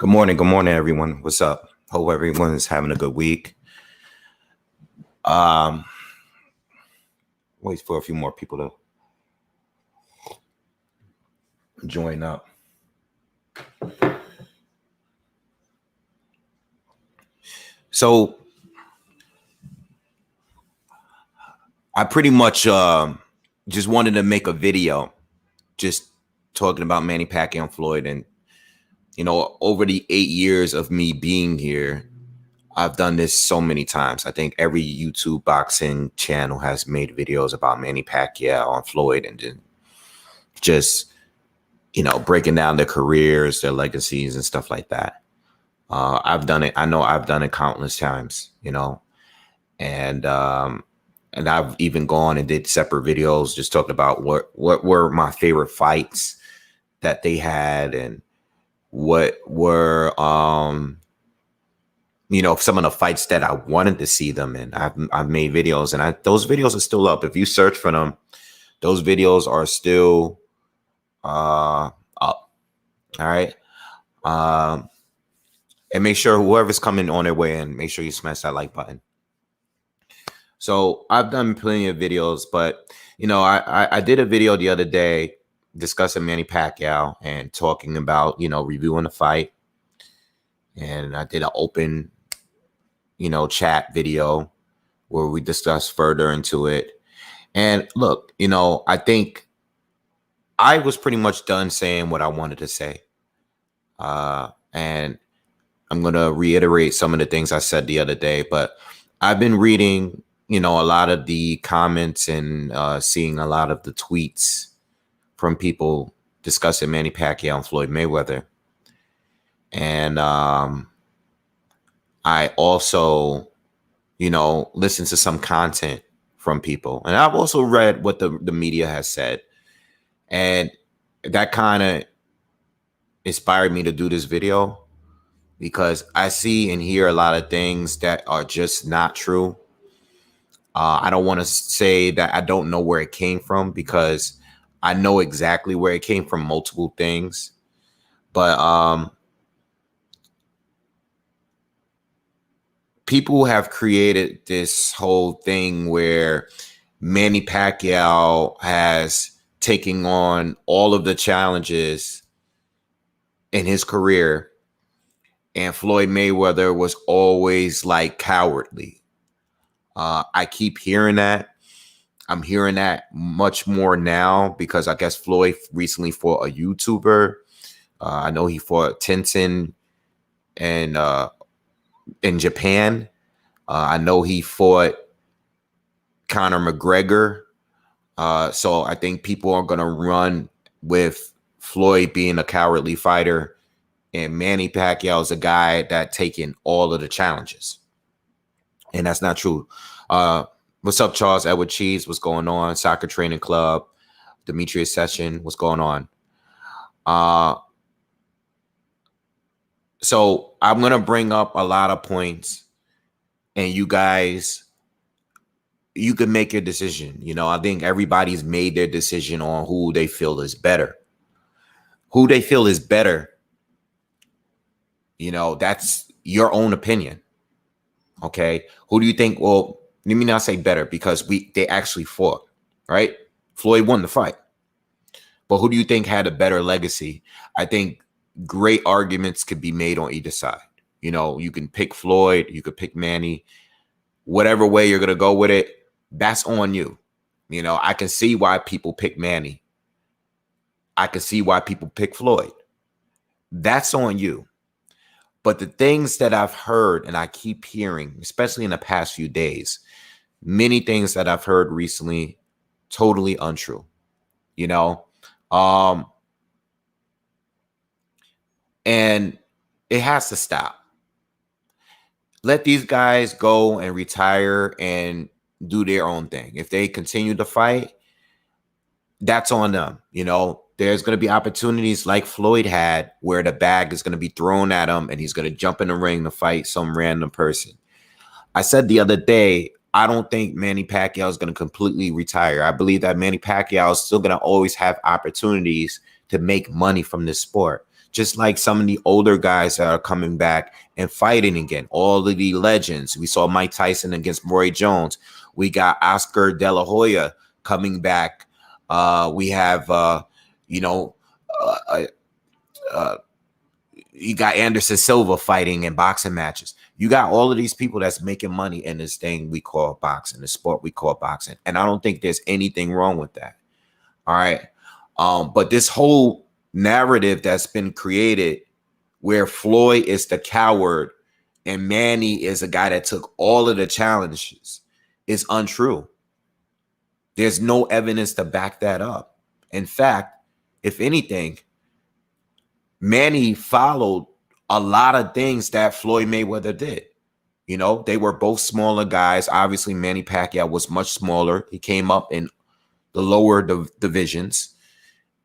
Good morning, everyone. What's up? Hope everyone is having a good week. Wait for a few more people to join up. So I pretty much just wanted to make a video just talking about Manny Pacquiao and Floyd. And, over the 8 years of me being here, I've done this so many times. I think every YouTube boxing channel has made videos about Manny Pacquiao and Floyd, and then just, breaking down their careers, their legacies and stuff like that. I've done it. I know I've done it countless times, and I've even gone and did separate videos just talking about what were my favorite fights that they had, and what were some of the fights that I wanted to see them in. I've made videos, and those videos are still up. If you search for them, those videos are still up. All right. And make sure whoever's coming on their way in, make sure you smash that like button. So I've done plenty of videos, but I did a video the other day discussing Manny Pacquiao and talking about reviewing the fight, and I did an open chat video where we discussed further into it. And look, I think I was pretty much done saying what I wanted to say, and I'm going to reiterate some of the things I said the other day, but I've been reading, a lot of the comments and seeing a lot of the tweets from people discussing Manny Pacquiao and Floyd Mayweather. And I also, listened to some content from people. And I've also read what the media has said. And that kind of inspired me to do this video, because I see and hear a lot of things that are just not true. I don't want to say that I don't know where it came from, because I know exactly where it came from, multiple things. But people have created this whole thing where Manny Pacquiao has taken on all of the challenges in his career, and Floyd Mayweather was always like cowardly. I keep hearing that. I'm hearing that much more now, because I guess Floyd recently fought a YouTuber. I know he fought Tenzin and in Japan. I know he fought Conor McGregor. So I think people are going to run with Floyd being a cowardly fighter, and Manny Pacquiao is a guy that taken all of the challenges. And that's not true. What's up, Charles Edward Cheese? What's going on? Soccer Training Club. Demetrius Session. What's going on? So I'm going to bring up a lot of points, and you guys, you can make your decision. I think everybody's made their decision on who they feel is better. Who they feel is better, that's your own opinion. Okay. Who do you think? Well, let me not say better, because they actually fought, right? Floyd won the fight. But who do you think had a better legacy? I think great arguments could be made on either side. You can pick Floyd, you could pick Manny, whatever way you're going to go with it, that's on you. I can see why people pick Manny. I can see why people pick Floyd. That's on you. But the things that I've heard, and I keep hearing, especially in the past few days, many things that I've heard recently, totally untrue, and it has to stop. Let these guys go and retire and do their own thing. If they continue to fight, that's on them. There's going to be opportunities like Floyd had, where the bag is going to be thrown at him and he's going to jump in the ring to fight some random person. I said the other day, I don't think Manny Pacquiao is going to completely retire. I believe that Manny Pacquiao is still going to always have opportunities to make money from this sport, just like some of the older guys that are coming back and fighting again. All of the legends. We saw Mike Tyson against Roy Jones. We got Oscar De La Hoya coming back. We have, you know, you got Anderson Silva fighting in boxing matches. You got all of these people that's making money in this thing we call boxing, the sport we call boxing. And I don't think there's anything wrong with that. All right. But this whole narrative that's been created where Floyd is the coward and Manny is a guy that took all of the challenges is untrue. There's no evidence to back that up. In fact, if anything, Manny followed a lot of things that Floyd Mayweather did. You know, they were both smaller guys. Obviously, Manny Pacquiao was much smaller. He came up in the lower divisions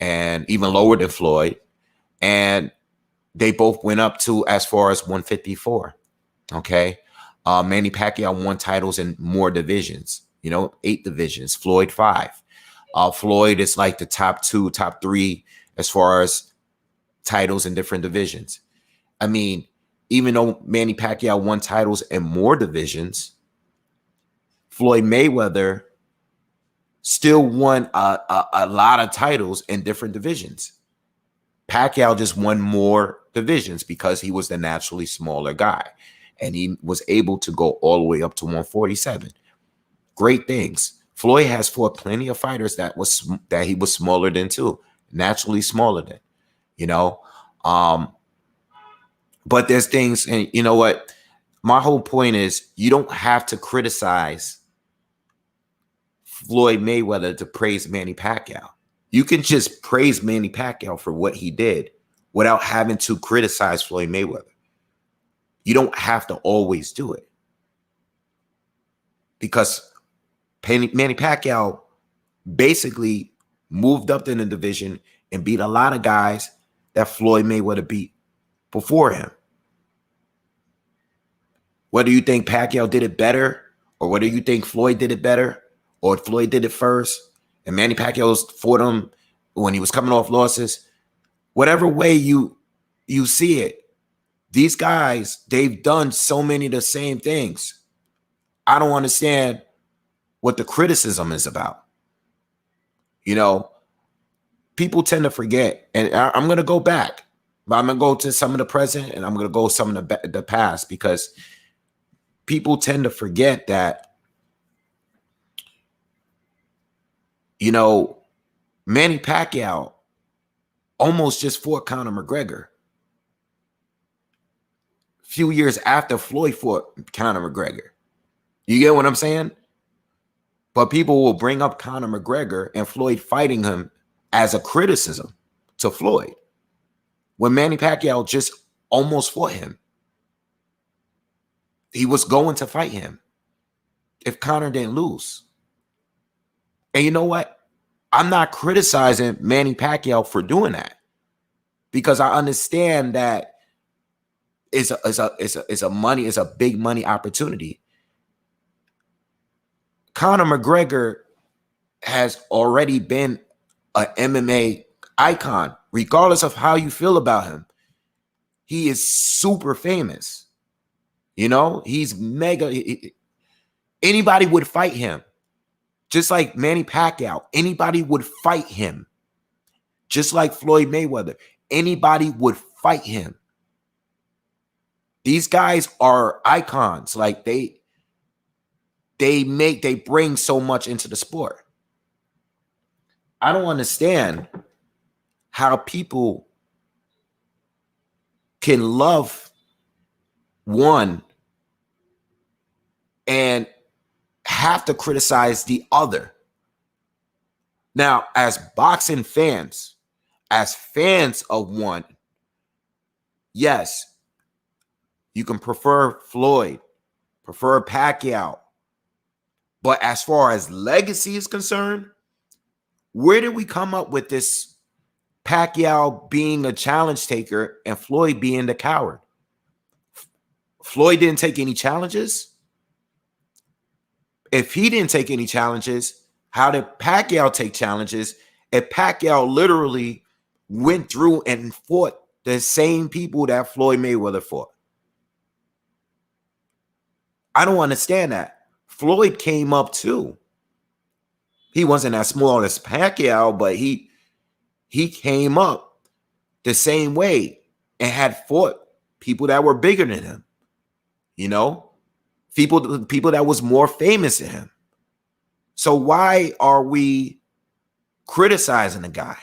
and even lower than Floyd. And they both went up to as far as 154. Okay. Manny Pacquiao won titles in more divisions, you know, 8 divisions, Floyd 5. Floyd is like the top 2, top 3 as far as titles in different divisions. I mean, even though Manny Pacquiao won titles in more divisions, Floyd Mayweather still won a lot of titles in different divisions. Pacquiao just won more divisions because he was the naturally smaller guy. And he was able to go all the way up to 147. Great things. Floyd has fought plenty of fighters that he was smaller than too, naturally smaller than, you know. But there's things, and you know what? My whole point is you don't have to criticize Floyd Mayweather to praise Manny Pacquiao. You can just praise Manny Pacquiao for what he did without having to criticize Floyd Mayweather. You don't have to always do it. Because Manny Pacquiao basically moved up in the division and beat a lot of guys that Floyd Mayweather beat before him. Whether you think Pacquiao did it better or whether you think Floyd did it better or Floyd did it first and Manny Pacquiao fought him when he was coming off losses, whatever way you see it, these guys, they've done so many of the same things. I don't understand what the criticism is about. You know, people tend to forget, and I'm going to go back, but I'm going to go to some of the present and I'm going to go some of the past because people tend to forget that, you know, Manny Pacquiao almost just fought Conor McGregor a few years after Floyd fought Conor McGregor. You get what I'm saying? But people will bring up Conor McGregor and Floyd fighting him as a criticism to Floyd when Manny Pacquiao just almost fought him. He was going to fight him if Conor didn't lose. And you know what? I'm not criticizing Manny Pacquiao for doing that because I understand that it's a big money opportunity. Conor McGregor has already been an MMA icon, regardless of how you feel about him. He is super famous. You know, he's mega. Anybody would fight him. Just like Manny Pacquiao, anybody would fight him. Just like Floyd Mayweather, anybody would fight him. These guys are icons. Like they bring so much into the sport. I don't understand how people can love one and have to criticize the other. Now, as boxing fans, as fans of one, yes, you can prefer Floyd, prefer Pacquiao. But as far as legacy is concerned, where did we come up with this Pacquiao being a challenge taker and Floyd being the coward? Floyd didn't take any challenges. If he didn't take any challenges, how did Pacquiao take challenges? If Pacquiao literally went through and fought The same people that Floyd Mayweather fought. I don't understand that. Floyd came up too. He wasn't as small as Pacquiao, but he came up the same way and had fought people that were bigger than him. You know, people that was more famous than him. So why are we criticizing the guy?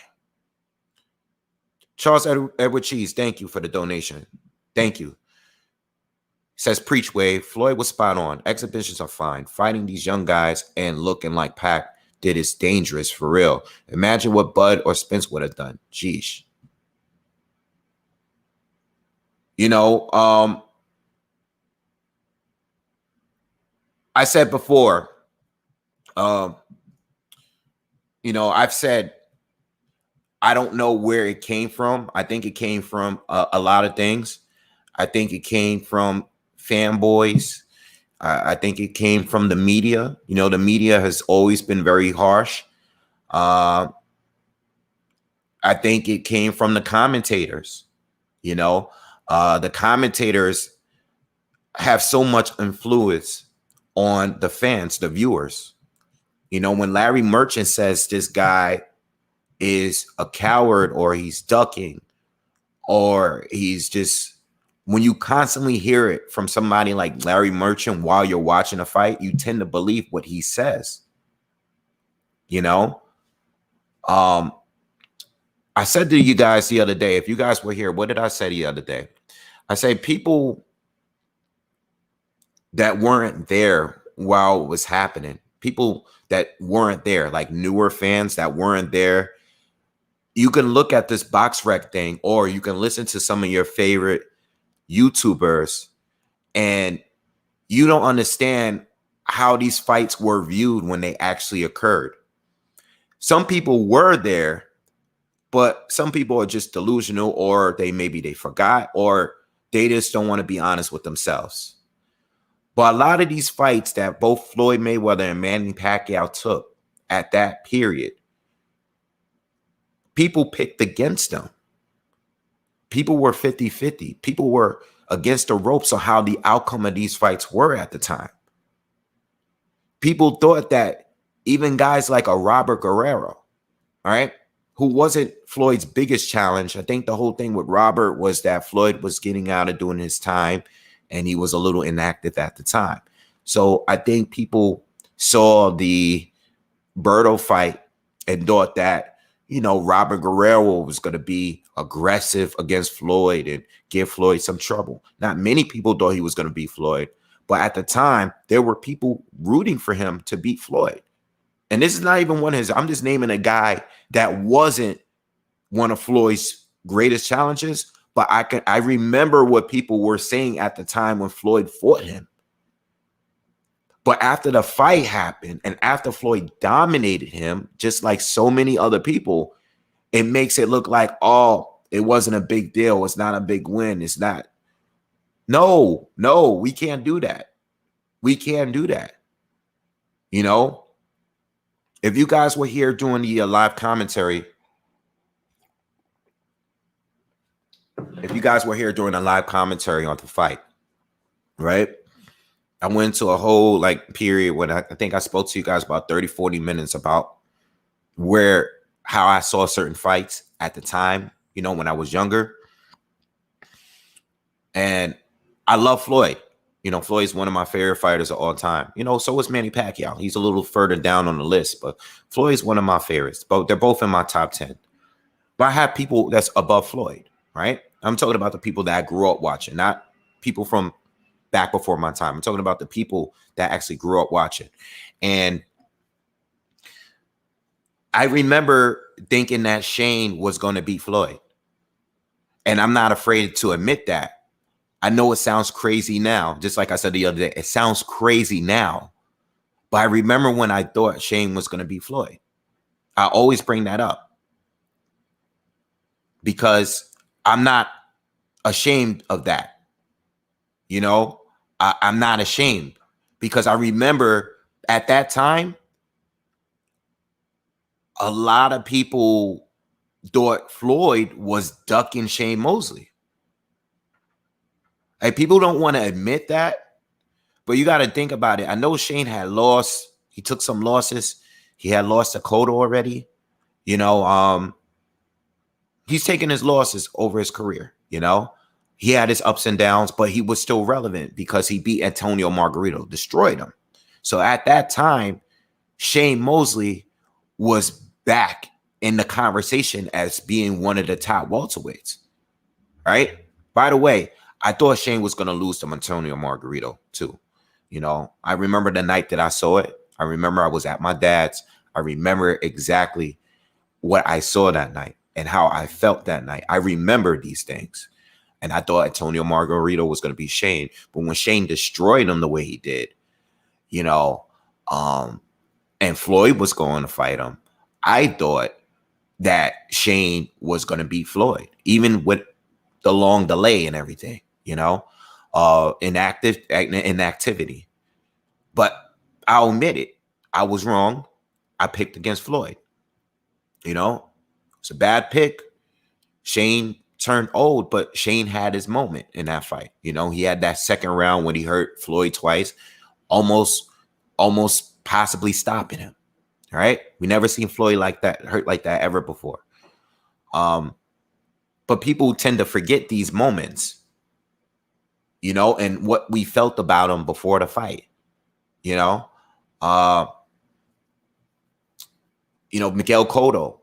Charles Edward Cheese, thank you for the donation. Thank you. Says Preach Wave, Floyd was spot on. Exhibitions are fine. Fighting these young guys and looking like Pac did is dangerous for real. Imagine what Bud or Spence would have done. Jeesh. You know, I said before, you know, I've said, I don't know where it came from. I think it came from a lot of things. I think it came from fanboys. I think it came from the media. You know, the media has always been very harsh. I think it came from the commentators. You know, the commentators have so much influence on the fans, the viewers. You know, when Larry Merchant says this guy is a coward or he's ducking or he's just, when you constantly hear it from somebody like Larry Merchant while you're watching a fight, you tend to believe what he says. You know, I said to you guys the other day, if you guys were here, what did I say the other day? I say people that weren't there while it was happening, people that weren't there, like newer fans that weren't there, you can look at this box rec thing, or you can listen to some of your favorite YouTubers, and you don't understand how these fights were viewed when they actually occurred. Some people were there, but some people are just delusional, or maybe they forgot, or they just don't want to be honest with themselves. But a lot of these fights that both Floyd Mayweather and Manny Pacquiao took at that period, people picked against them. People were 50-50. People were against the ropes of how the outcome of these fights were at the time. People thought that even guys like a Robert Guerrero, all right, who wasn't Floyd's biggest challenge. I think the whole thing with Robert was that Floyd was getting out of doing his time and he was a little inactive at the time. So I think people saw the Berto fight and thought that, you know, Robert Guerrero was going to be aggressive against Floyd and give Floyd some trouble. Not many people thought he was going to beat Floyd, but at the time, there were people rooting for him to beat Floyd. And this is not even one of his, I'm just naming a guy that wasn't one of Floyd's greatest challenges, but I remember what people were saying at the time when Floyd fought him. But after the fight happened and after Floyd dominated him, just like so many other people, it makes it look like, oh, it wasn't a big deal. It's not a big win. It's not. No, we can't do that. We can't do that. You know, if you guys were here doing the live commentary, if you guys were here during a live commentary on the fight, right? I went to a whole like period when I think I spoke to you guys about 30, 40 minutes about how I saw certain fights at the time, you know, when I was younger. And I love Floyd. You know, Floyd's one of my favorite fighters of all time. You know, so is Manny Pacquiao. He's a little further down on the list, but Floyd's one of my favorites. But they're both in my top 10. But I have people that's above Floyd, right? I'm talking about the people that I grew up watching, not people from back before my time. I'm talking about the people that actually grew up watching. And I remember thinking that Shane was going to beat Floyd. And I'm not afraid to admit that. I know it sounds crazy now. Just like I said the other day, it sounds crazy now. But I remember when I thought Shane was going to beat Floyd. I always bring that up because I'm not ashamed of that. You know, I'm not ashamed because I remember at that time, a lot of people thought Floyd was ducking Shane Mosley. Like, people don't want to admit that, but you got to think about it. I know Shane had lost. He took some losses. He had lost to Cotto already. You know, he's taken his losses over his career, you know. He had his ups and downs, but he was still relevant because he beat Antonio Margarito, destroyed him. So at that time, Shane Mosley was back in the conversation as being one of the top welterweights, right? By the way, I thought Shane was going to lose to Antonio Margarito too. You know, I remember the night that I saw it. I remember I was at my dad's. I remember exactly what I saw that night and how I felt that night. I remember these things. And I thought Antonio Margarito was going to be Shane. But when Shane destroyed him the way he did, you know, and Floyd was going to fight him, I thought that Shane was going to beat Floyd, even with the long delay and everything, you know, inactivity. But I'll admit it. I was wrong. I picked against Floyd. You know, it's a bad pick. Shane turned old, but Shane had his moment in that fight. You know, he had that second round when he hurt Floyd twice, almost possibly stopping him. All right. We never seen Floyd like that, hurt like that ever before. But people tend to forget these moments, you know, and what we felt about him before the fight, you know. Miguel Cotto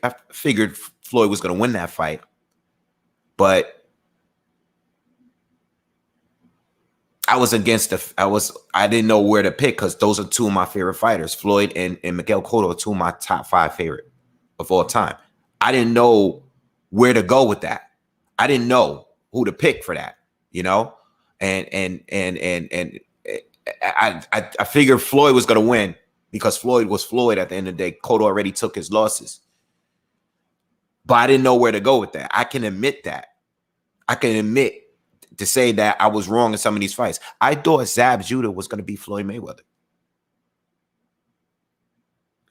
I figured Floyd was going to win that fight, but I was against I didn't know where to pick because those are two of my favorite fighters. Floyd and Miguel Cotto are two of my top 5 favorite of all time. I didn't know where to go with that. I didn't know who to pick for that, you know? And I figured Floyd was going to win because Floyd was Floyd at the end of the day. Cotto already took his losses. But I didn't know where to go with that. I can admit that. I can admit to say that I was wrong in some of these fights. I thought Zab Judah was going to beat Floyd Mayweather.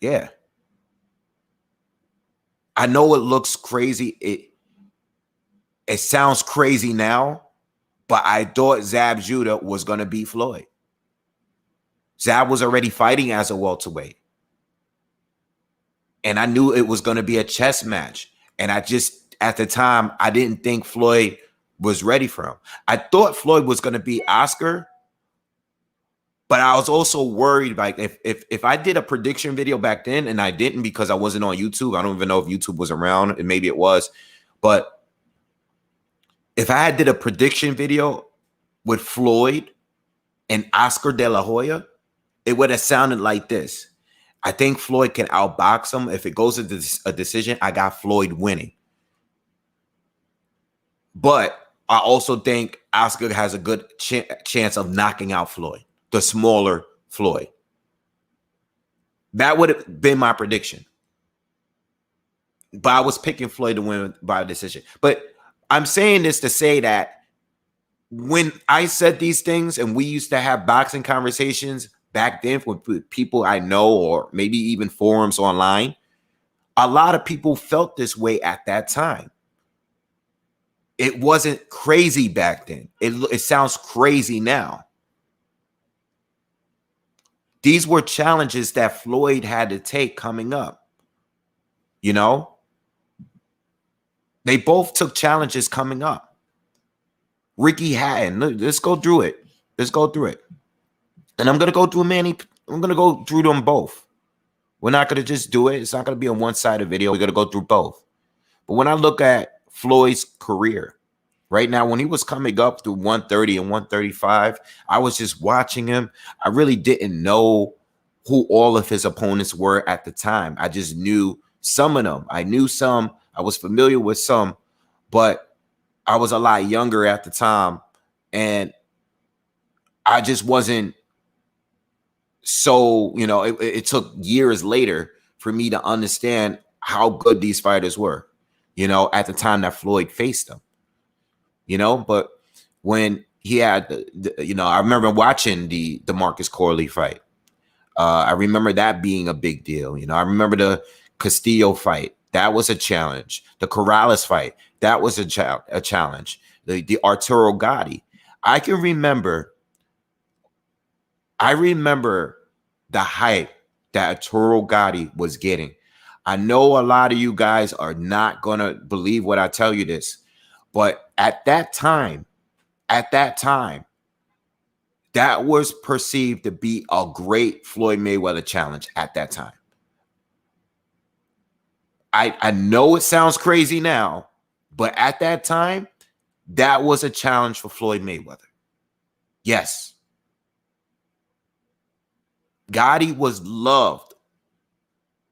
Yeah. I know it looks crazy. It sounds crazy now, but I thought Zab Judah was going to beat Floyd. Zab was already fighting as a welterweight. And I knew it was going to be a chess match. And I just, at the time, I didn't think Floyd was ready for him. I thought Floyd was going to beat Oscar, but I was also worried, like, if I did a prediction video back then, and I didn't because I wasn't on YouTube. I don't even know if YouTube was around, and maybe it was. But if I had did a prediction video with Floyd and Oscar De La Hoya, it would have sounded like this. I think Floyd can outbox him. If it goes to a decision, I got Floyd winning. But I also think Oscar has a good chance of knocking out Floyd, the smaller Floyd. That would have been my prediction. But I was picking Floyd to win by decision. But I'm saying this to say that when I said these things and we used to have boxing conversations back then with people I know or maybe even forums online, a lot of people felt this way at that time. It wasn't crazy back then. It sounds crazy now. These were challenges that Floyd had to take coming up. You know? They both took challenges coming up. Ricky Hatton, let's go through it. Let's go through it. And I'm going to go through I'm going to go through them both. We're not going to just do it. It's not going to be a one-sided video. We're going to go through both. But when I look at Floyd's career right now, when he was coming up through 130 and 135, I was just watching him. I really didn't know who all of his opponents were at the time. I just knew some of them. I knew some. I was familiar with some, but I was a lot younger at the time. And I just wasn't so, you know, it took years later for me to understand how good these fighters were, you know, at the time that Floyd faced them, you know. But when he had, you know, I remember watching the Marcus Corley fight. I remember that being a big deal. You know, I remember the Castillo fight That was a challenge. The Corrales fight, that was a challenge. The Arturo Gatti. I remember the hype that Arturo Gatti was getting. I know a lot of you guys are not going to believe what I tell you this, but at that time, that was perceived to be a great Floyd Mayweather challenge at that time. I know it sounds crazy now, but at that time, that was a challenge for Floyd Mayweather. Yes. Gotti was loved,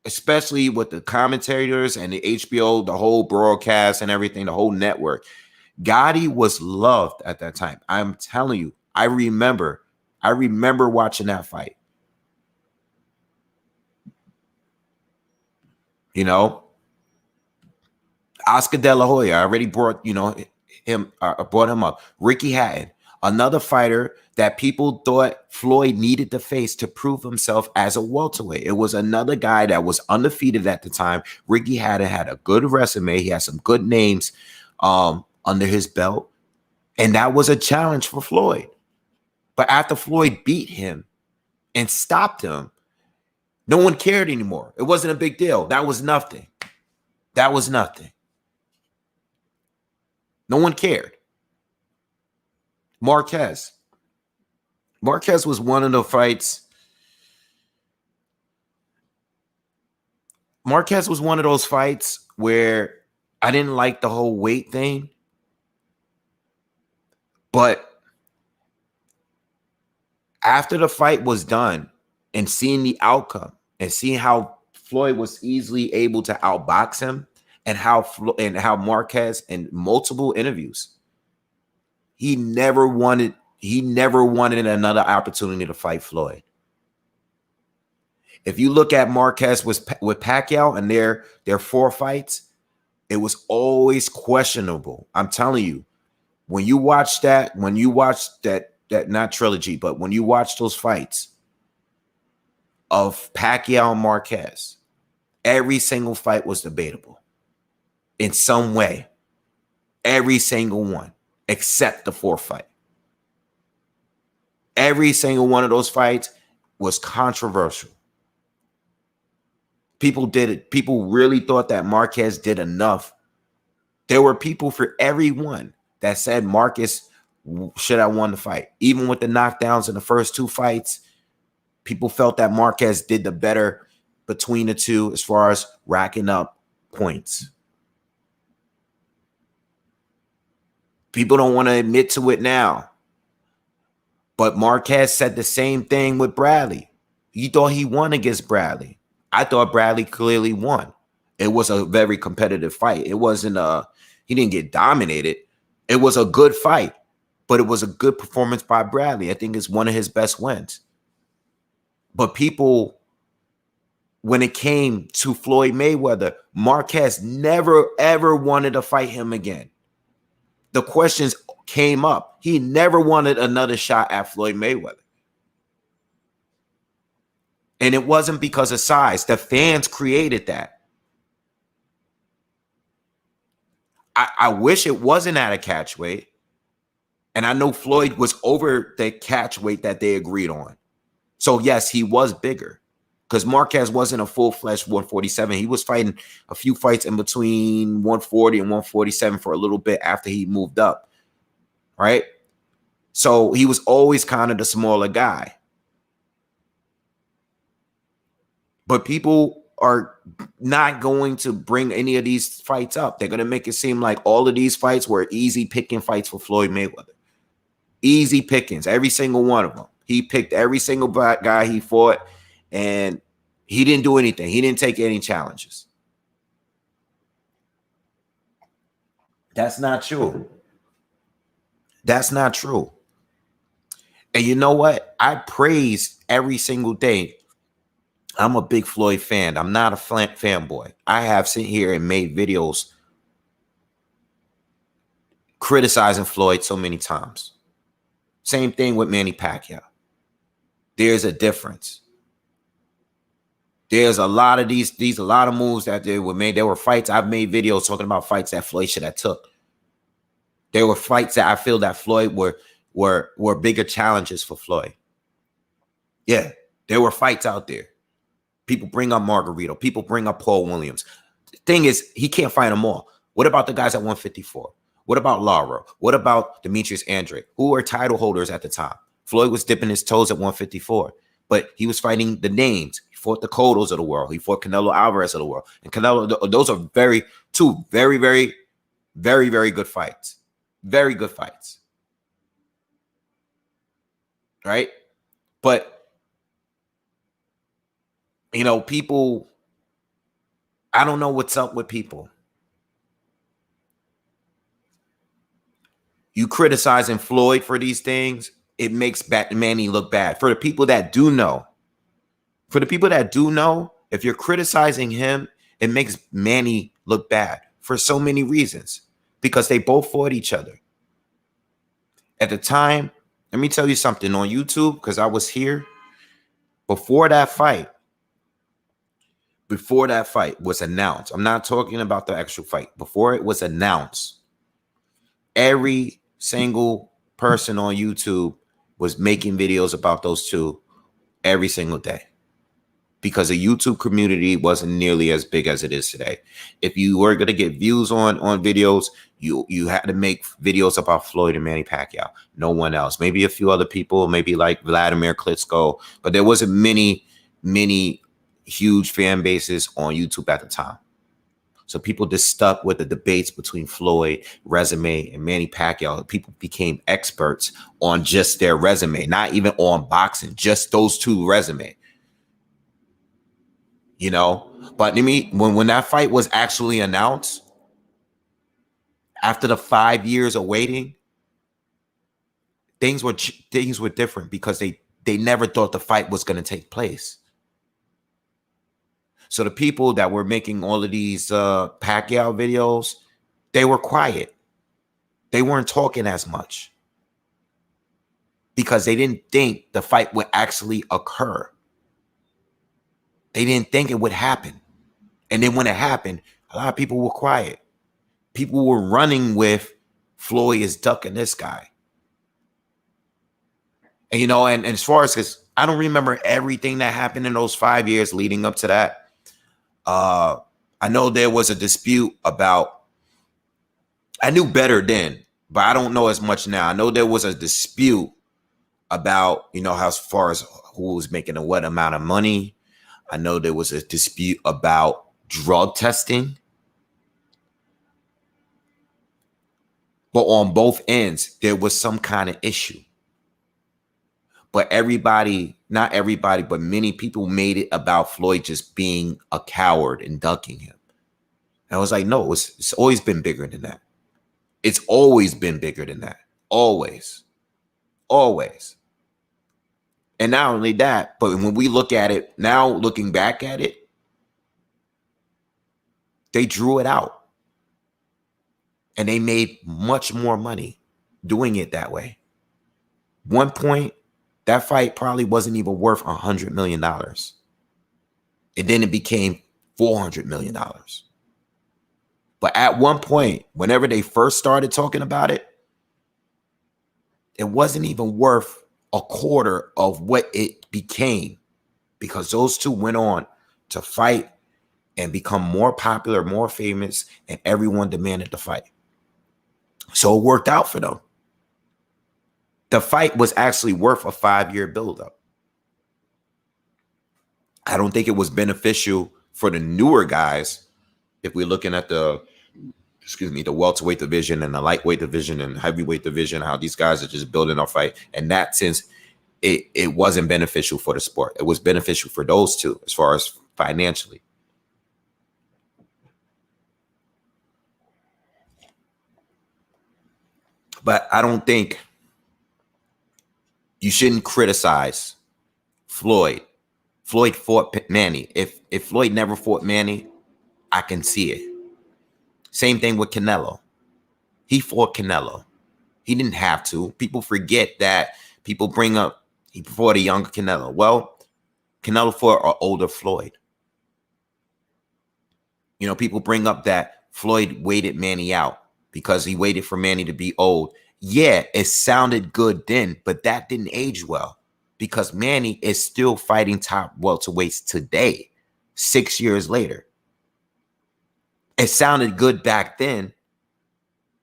especially with the commentators and the HBO, the whole broadcast and everything, the whole network. Gotti was loved at that time. I'm telling you, I remember watching that fight. You know, Oscar De La Hoya, I already brought, brought him up. Ricky Hatton, another fighter that people thought Floyd needed to face to prove himself as a welterweight. It was another guy that was undefeated at the time. Ricky Hatton had a good resume. He had some good names under his belt. And that was a challenge for Floyd. But after Floyd beat him and stopped him, no one cared anymore. It wasn't a big deal. That was nothing. That was nothing. No one cared. Marquez was one of the fights. Marquez was one of those fights where I didn't like the whole weight thing. But after the fight was done and seeing the outcome and seeing how Floyd was easily able to outbox him, and how Marquez, in multiple interviews, he never wanted another opportunity to fight Floyd. If you look at Marquez with Pacquiao and their 4 fights, it was always questionable. I'm telling you, when you watch that not trilogy, but when you watch those fights of Pacquiao and Marquez, every single fight was debatable in some way. Every single one, except the 4th fight. Every single one of those fights was controversial. People really thought that Marquez did enough. There were people for everyone that said Marquez should have won the fight. Even with the knockdowns in the first 2 fights, people felt that Marquez did the better between the two as far as racking up points. People don't want to admit to it now. But Marquez said the same thing with Bradley. He thought he won against Bradley. I thought Bradley clearly won. It was a very competitive fight. It wasn't he didn't get dominated. It was a good fight, but it was a good performance by Bradley. I think it's one of his best wins. But people, when it came to Floyd Mayweather, Marquez never, ever wanted to fight him again. The questions came up. He never wanted another shot at Floyd Mayweather. And it wasn't because of size. The fans created that. I wish it wasn't at a catch weight. And I know Floyd was over the catch weight that they agreed on. So, yes, he was bigger. Because Marquez wasn't a full-fledged 147. He was fighting a few fights in between 140 and 147 for a little bit after he moved up, right? So he was always kind of the smaller guy. But people are not going to bring any of these fights up. They're going to make it seem like all of these fights were easy picking fights for Floyd Mayweather. Easy pickings, every single one of them. He picked every single guy he fought. And he didn't do anything. He didn't take any challenges. That's not true. That's not true. And you know what? I praise every single day. I'm a big Floyd fan. I'm not a fanboy. I have sat here and made videos criticizing Floyd so many times. Same thing with Manny Pacquiao. There's a difference. There's a lot of a lot of moves that they were made. There were fights. I've made videos talking about fights that Floyd should have took. There were fights that I feel that Floyd were bigger challenges for Floyd. Yeah, there were fights out there. People bring up Margarito. People bring up Paul Williams. The thing is, he can't fight them all. What about the guys at 154? What about Lara? What about Demetrius Andrade, who were title holders at the time? Floyd was dipping his toes at 154, but he was fighting the names. He fought the Cottos of the world. He fought Canelo Alvarez of the world. And Canelo, those are two very, very, very, very good fights. Very good fights. Right? But, you know, people, I don't know what's up with people. You criticizing Floyd for these things, it makes Manny look bad. For the people that do know, if you're criticizing him, it makes Manny look bad for so many reasons, because they both fought each other. At the time, let me tell you something on YouTube, because I was here before that fight was announced. I'm not talking about the actual fight. Before it was announced, every single person on YouTube was making videos about those two every single day, because the YouTube community wasn't nearly as big as it is today. If you were going to get views on videos, you had to make videos about Floyd and Manny Pacquiao. No one else. Maybe a few other people, maybe like Vladimir Klitschko, but there wasn't many huge fan bases on YouTube at the time. So people just stuck with the debates between Floyd, resume, and Manny Pacquiao. People became experts on just their resume, not even on boxing, just those two resume. You know, but when that fight was actually announced, after the 5 years of waiting, things were different, because they never thought the fight was going to take place. So the people that were making all of these Pacquiao videos, they were quiet. They weren't talking as much, because they didn't think the fight would actually occur. They didn't think it would happen. And then when it happened, a lot of people were quiet. People were running with Floyd is ducking this guy. And, you know, and as far as, because I don't remember everything that happened in those 5 years leading up to that. I know there was a dispute about, I knew better then, but I don't know as much now. I know there was a dispute about, you know, how, as far as who was making what amount of money. I know there was a dispute about drug testing. But on both ends, there was some kind of issue. But not everybody, but many people made it about Floyd just being a coward and ducking him. And I was like, no, it's always been bigger than that. It's always been bigger than that. Always. Always. And not only that, but when we look at it now, looking back at it, they drew it out. And they made much more money doing it that way. One point, that fight probably wasn't even worth $100 million. And then it became $400 million. But at one point, whenever they first started talking about it, it wasn't even worth a quarter of what it became, because those two went on to fight and become more popular, more famous, and everyone demanded the fight. So it worked out for them. The fight was actually worth a 5-year buildup. I don't think it was beneficial for the newer guys. If we're looking at the welterweight division and the lightweight division and heavyweight division, how these guys are just building a fight. In that sense, it wasn't beneficial for the sport. It was beneficial for those two as far as financially. But I don't think you shouldn't criticize Floyd. Floyd fought Manny. If Floyd never fought Manny, I can see it. Same thing with Canelo. He fought Canelo. He didn't have to. People forget that. People bring up he fought a younger Canelo. Well, Canelo fought an older Floyd. You know, people bring up that Floyd waited Manny out because he waited for Manny to be old. Yeah, it sounded good then, but that didn't age well because Manny is still fighting top welterweights today, 6 years later. It sounded good back then,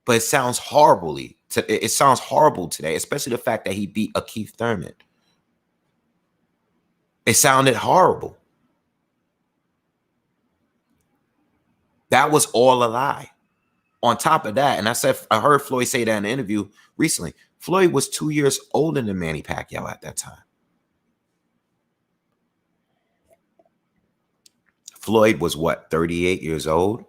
but it sounds horribly. It sounds horrible today, especially the fact that he beat a Keith Thurman. It sounded horrible. That was all a lie. On top of that, and I heard Floyd say that in an interview recently, Floyd was 2 years older than Manny Pacquiao at that time. Floyd was what, 38 years old?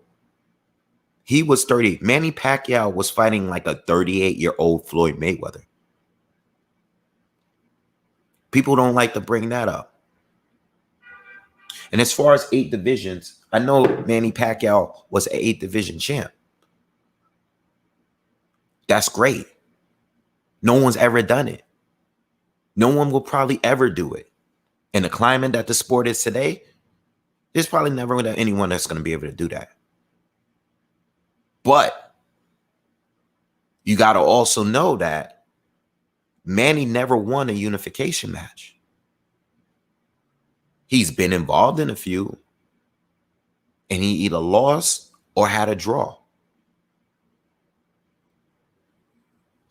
He was 30. Manny Pacquiao was fighting like a 38-year-old Floyd Mayweather. People don't like to bring that up. And as far as 8 divisions, I know Manny Pacquiao was an 8 division champ. That's great. No one's ever done it. No one will probably ever do it. In the climate that the sport is today, there's probably never anyone that's going to be able to do that. But you got to also know that Manny never won a unification match. He's been involved in a few, and he either lost or had a draw.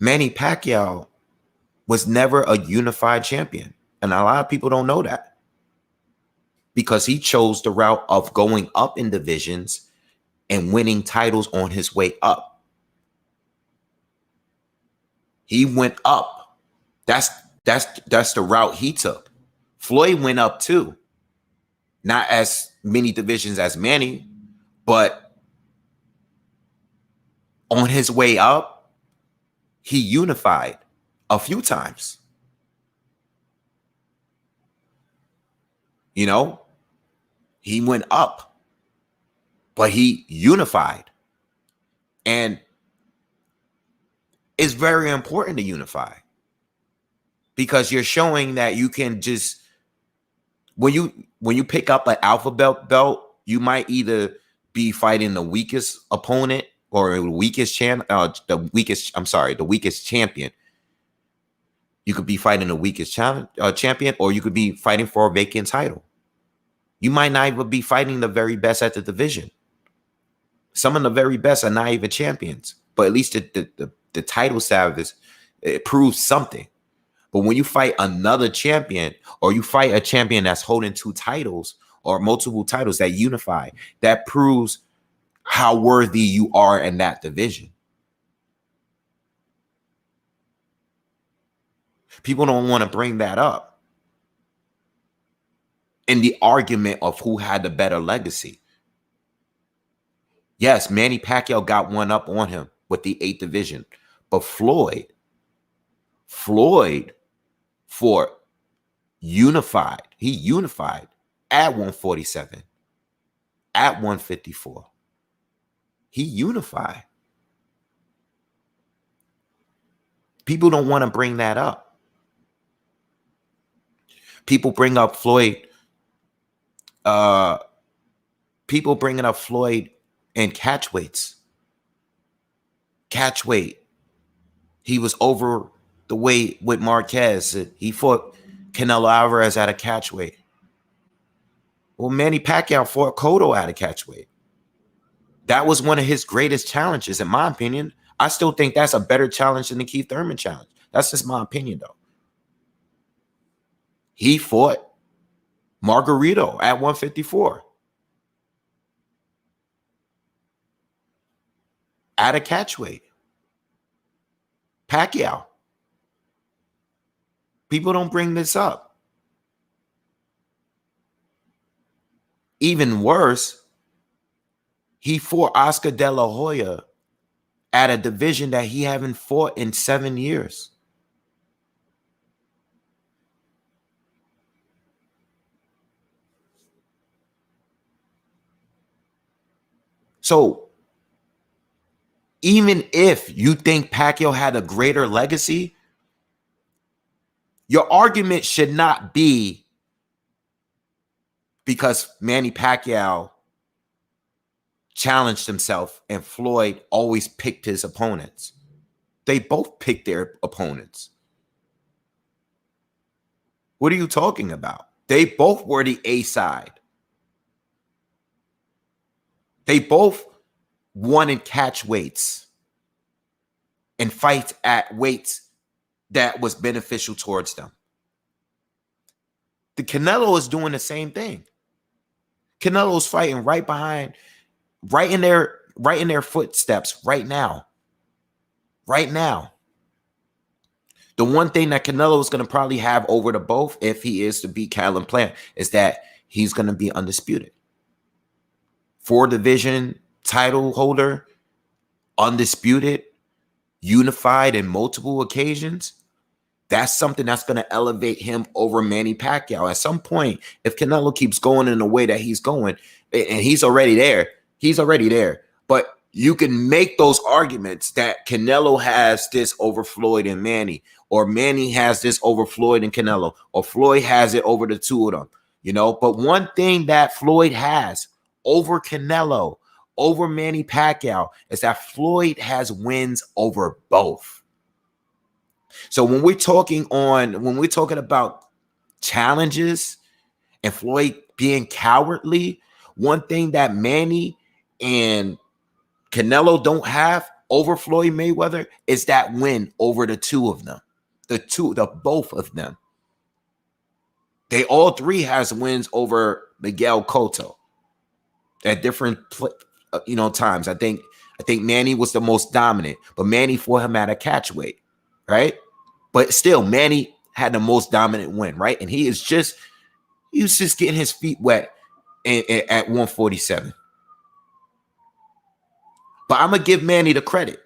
Manny Pacquiao was never a unified champion, and a lot of people don't know that because he chose the route of going up in divisions and winning titles on his way up. He went up. That's the route he took. Floyd went up too. Not as many divisions as Manny, but on his way up, he unified a few times. You know, he went up, but he unified. And it's very important to unify because you're showing that you can just, when you pick up an alphabet belt, you might either be fighting the weakest opponent or the weakest champion. You could be fighting the weakest champion, or you could be fighting for a vacant title. You might not even be fighting the very best at the division. Some of the very best are not even champions, but at least the title service, it proves something. But when you fight another champion, or you fight a champion that's holding 2 titles or multiple titles that unify, that proves how worthy you are in that division. People don't want to bring that up in the argument of who had the better legacy. Yes, Manny Pacquiao got one up on him with the 8th division, but Floyd fought unified. He unified at 147, at 154. He unified. People don't want to bring that up. People bring up Floyd. People bringing up Floyd and catchweights. Catchweight. He was over the weight with Marquez. He fought Canelo Alvarez at a catchweight. Well, Manny Pacquiao fought Cotto at a catchweight. That was one of his greatest challenges, in my opinion. I still think that's a better challenge than the Keith Thurman challenge. That's just my opinion, though. He fought Margarito at 154 at a catchweight. Pacquiao. People don't bring this up. Even worse, he fought Oscar De La Hoya at a division that he haven't fought in 7 years. So even if you think Pacquiao had a greater legacy, your argument should not be because Manny Pacquiao challenged himself, and Floyd always picked his opponents. They both picked their opponents. What are you talking about? They both were the A side. They both won in catch weights and fights at weights that was beneficial towards them. The Canelo is doing the same thing. Canelo's fighting right behind, right in their footsteps right now. Right now. The one thing that Canelo is going to probably have over the both, if he is to beat Callum Plant, is that he's going to be undisputed. 4-division title holder, undisputed, unified in multiple occasions. That's something that's going to elevate him over Manny Pacquiao. At some point, if Canelo keeps going in the way that he's going, and he's already there. But you can make those arguments that Canelo has this over Floyd and Manny, or Manny has this over Floyd and Canelo, or Floyd has it over the two of them, But one thing that Floyd has over Canelo, over Manny Pacquiao, is that Floyd has wins over both. So when we're talking about challenges and Floyd being cowardly, one thing that Manny and Canelo don't have over Floyd Mayweather is that win over the two of them, the both of them. They all three has wins over Miguel Cotto at different times. I think Manny was the most dominant, but Manny fought him at a catch weight, right? But still, Manny had the most dominant win, right? And he was just getting his feet wet at 147. But I'm going to give Manny the credit.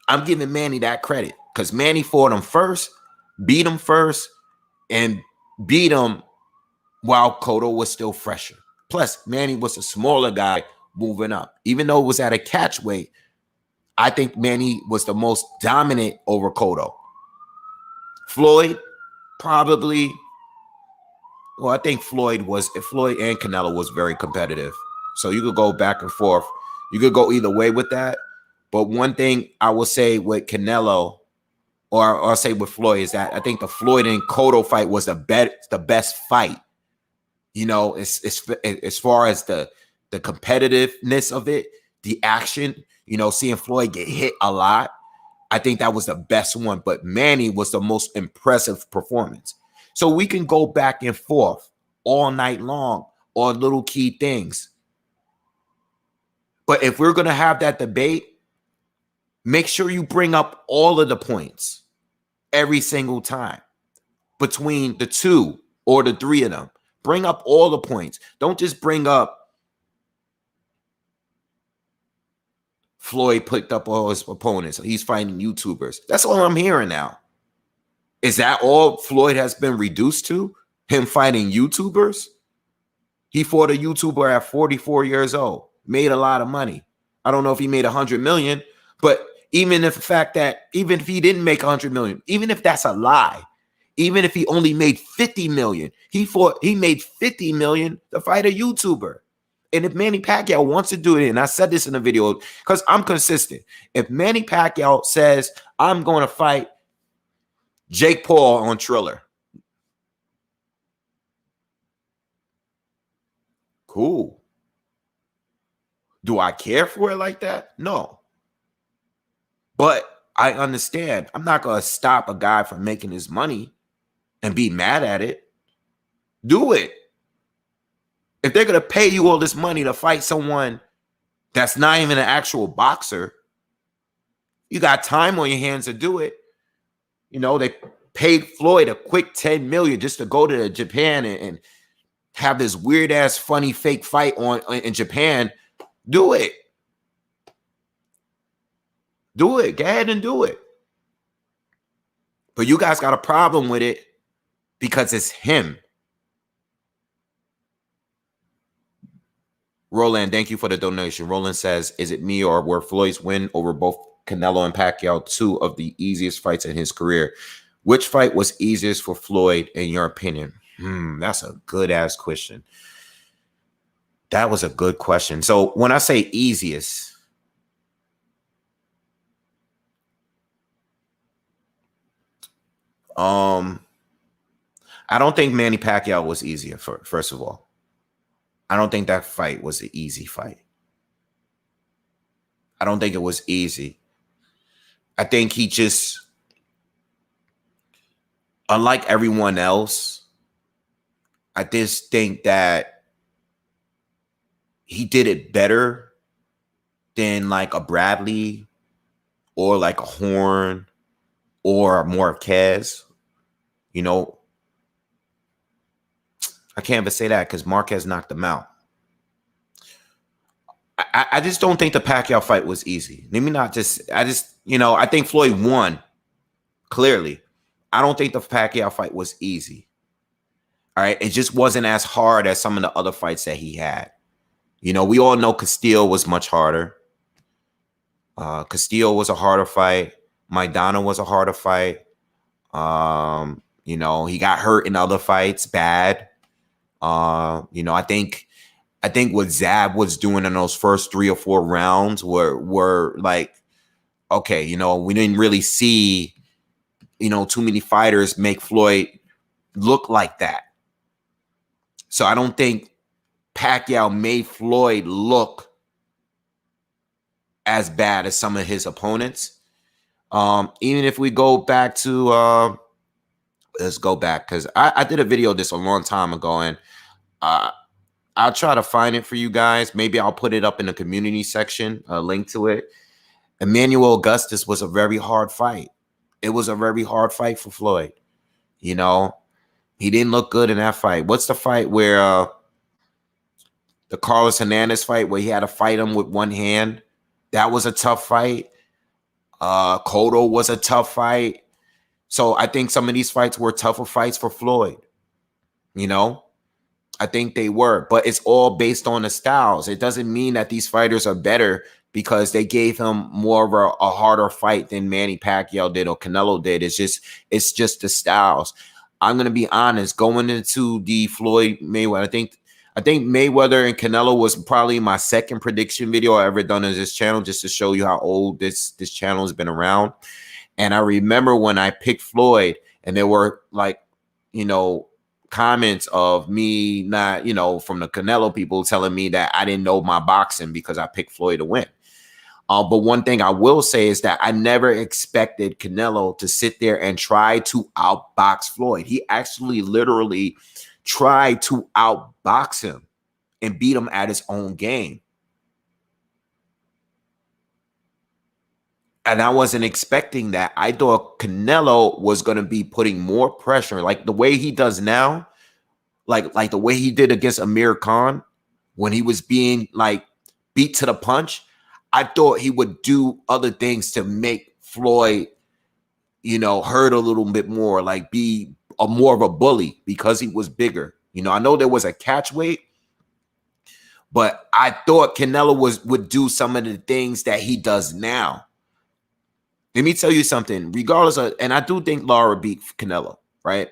I'm giving Manny that credit because Manny fought him first, beat him first, and beat him while Cotto was still fresher. Plus, Manny was a smaller guy moving up. Even though it was at a catch weight, I think Manny was the most dominant over Cotto. Floyd, probably. Well, I think Floyd and Canelo was very competitive. So you could go back and forth. You could go either way with that. But one thing I will say with Canelo, or I'll say with Floyd, is that I think the Floyd and Cotto fight was the best fight. As far as the competitiveness of it, the action, seeing Floyd get hit a lot, I think that was the best one. But Manny was the most impressive performance. So we can go back and forth all night long on little key things. But if we're going to have that debate, make sure you bring up all of the points every single time between the two or the three of them. Bring up all the points. Don't just bring up Floyd picked up all his opponents. He's fighting YouTubers. That's all I'm hearing now. Is that all Floyd has been reduced to? Him fighting YouTubers? He fought a YouTuber at 44 years old. Made a lot of money. I don't know if he made 100 million, but even if he didn't make 100 million, even if that's a lie, even if he only made 50 million, he made 50 million to fight a YouTuber. And if Manny Pacquiao wants to do it, and I said this in the video because I'm consistent. If Manny Pacquiao says, I'm going to fight Jake Paul on Triller, cool. Do I care for it like that? No. But I understand. I'm not going to stop a guy from making his money and be mad at it. Do it. If they're going to pay you all this money to fight someone that's not even an actual boxer, you got time on your hands to do it. They paid Floyd a quick $10 million just to go to Japan and have this weird ass funny fake fight in Japan. Do it. Do it. Go ahead and do it. But you guys got a problem with it because it's him. Roland, thank you for the donation. Roland says, is it me or were Floyd's win over both Canelo and Pacquiao two of the easiest fights in his career? Which fight was easiest for Floyd in your opinion? That's a good ass question. That was a good question. So when I say easiest, I don't think Manny Pacquiao was easier. First of all, I don't think that fight was an easy fight. I don't think it was easy. I think he just, unlike everyone else, I just think that he did it better than like a Bradley or like a Horn or a Marquez. You know, I can't even say that because Marquez knocked him out. I just don't think the Pacquiao fight was easy. Let me not just, I think Floyd won clearly. I don't think the Pacquiao fight was easy. All right. It just wasn't as hard as some of the other fights that he had. You know, we all know Castillo was much harder. Castillo was a harder fight. Maidana was a harder fight. You know, he got hurt in other fights bad. You know, I think what Zab was doing in those first 3 or 4 rounds were like, okay, you know, we didn't really see, you know, too many fighters make Floyd look like that. So I don't think Pacquiao made Floyd look as bad as some of his opponents. Even if we go back to, let's go back, because I did a video this a long time ago, and I'll try to find it for you guys. Maybe I'll put it up in the community section, a link to it. Emmanuel Augustus was a very hard fight. It was a very hard fight for Floyd. You know, he didn't look good in that fight. What's the fight where the Carlos Hernandez fight where he had to fight him with one hand? That was a tough fight. Cotto was a tough fight. So I think some of these fights were tougher fights for Floyd. You know, I think they were, but it's all based on the styles. It doesn't mean that these fighters are better because they gave him more of a harder fight than Manny Pacquiao did or Canelo did. It's just the styles. I'm going to be honest, going into the Floyd Mayweather, I think Mayweather and Canelo was probably my second prediction video I ever done on this channel, just to show you how old this channel has been around. And I remember when I picked Floyd, and there were like, you know, comments of me not, you know, from the Canelo people telling me that I didn't know my boxing because I picked Floyd to win. But one thing I will say is that I never expected Canelo to sit there and try to outbox Floyd. He actually literally tried to outbox him and beat him at his own game. And I wasn't expecting that. I thought Canelo was going to be putting more pressure, like the way he does now, like the way he did against Amir Khan when he was being like beat to the punch. I thought he would do other things to make Floyd, you know, hurt a little bit more, like be more of a bully because he was bigger. You know, I know there was a catch weight, but I thought Canelo would do some of the things that he does now. Let me tell you something, regardless of, and I do think Lara beat Canelo, right?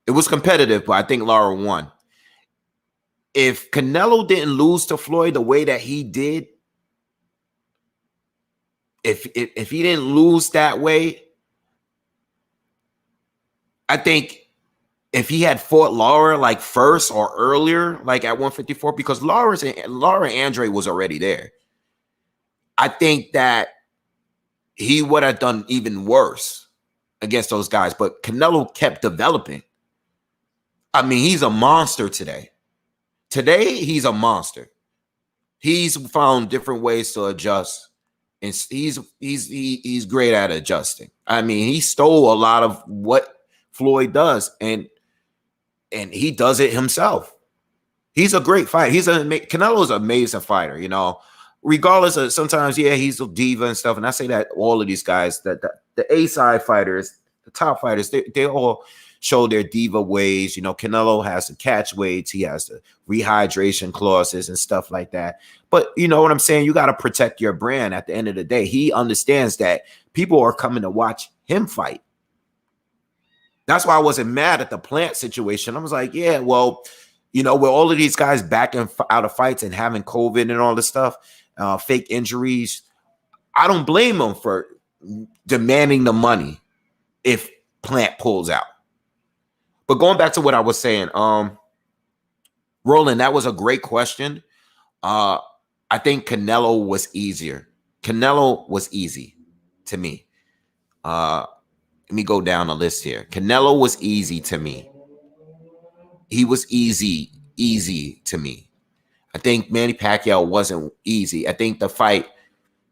It was competitive, but I think Lara won. If Canelo didn't lose to Floyd the way that he did, if he didn't lose that way, I think if he had fought Lara like first or earlier, like at 154, because Lara Andre was already there, I think that he would have done even worse against those guys. But Canelo kept developing. I mean, he's a monster today. Today, he's a monster. He's found different ways to adjust, and he's great at adjusting. I mean, he stole a lot of what Floyd does, and he does it himself. He's a great fighter. Canelo's an amazing fighter, you know. Regardless of sometimes, yeah, he's a diva and stuff. And I say that all of these guys, that the A-side fighters, the top fighters, they all show their diva ways. You know, Canelo has the catch weights, he has the rehydration clauses and stuff like that. But you know what I'm saying? You got to protect your brand at the end of the day. He understands that people are coming to watch him fight. That's why I wasn't mad at the Plant situation. I was like, yeah, well, You know, with all of these guys backing out of fights and having COVID and all this stuff, fake injuries, I don't blame them for demanding the money if Plant pulls out. But going back to what I was saying, Roland, that was a great question. I think Canelo was easier. Canelo was easy to me. Let me go down the list here. Canelo was easy to me. He was easy to me. I think Manny Pacquiao wasn't easy. I think the fight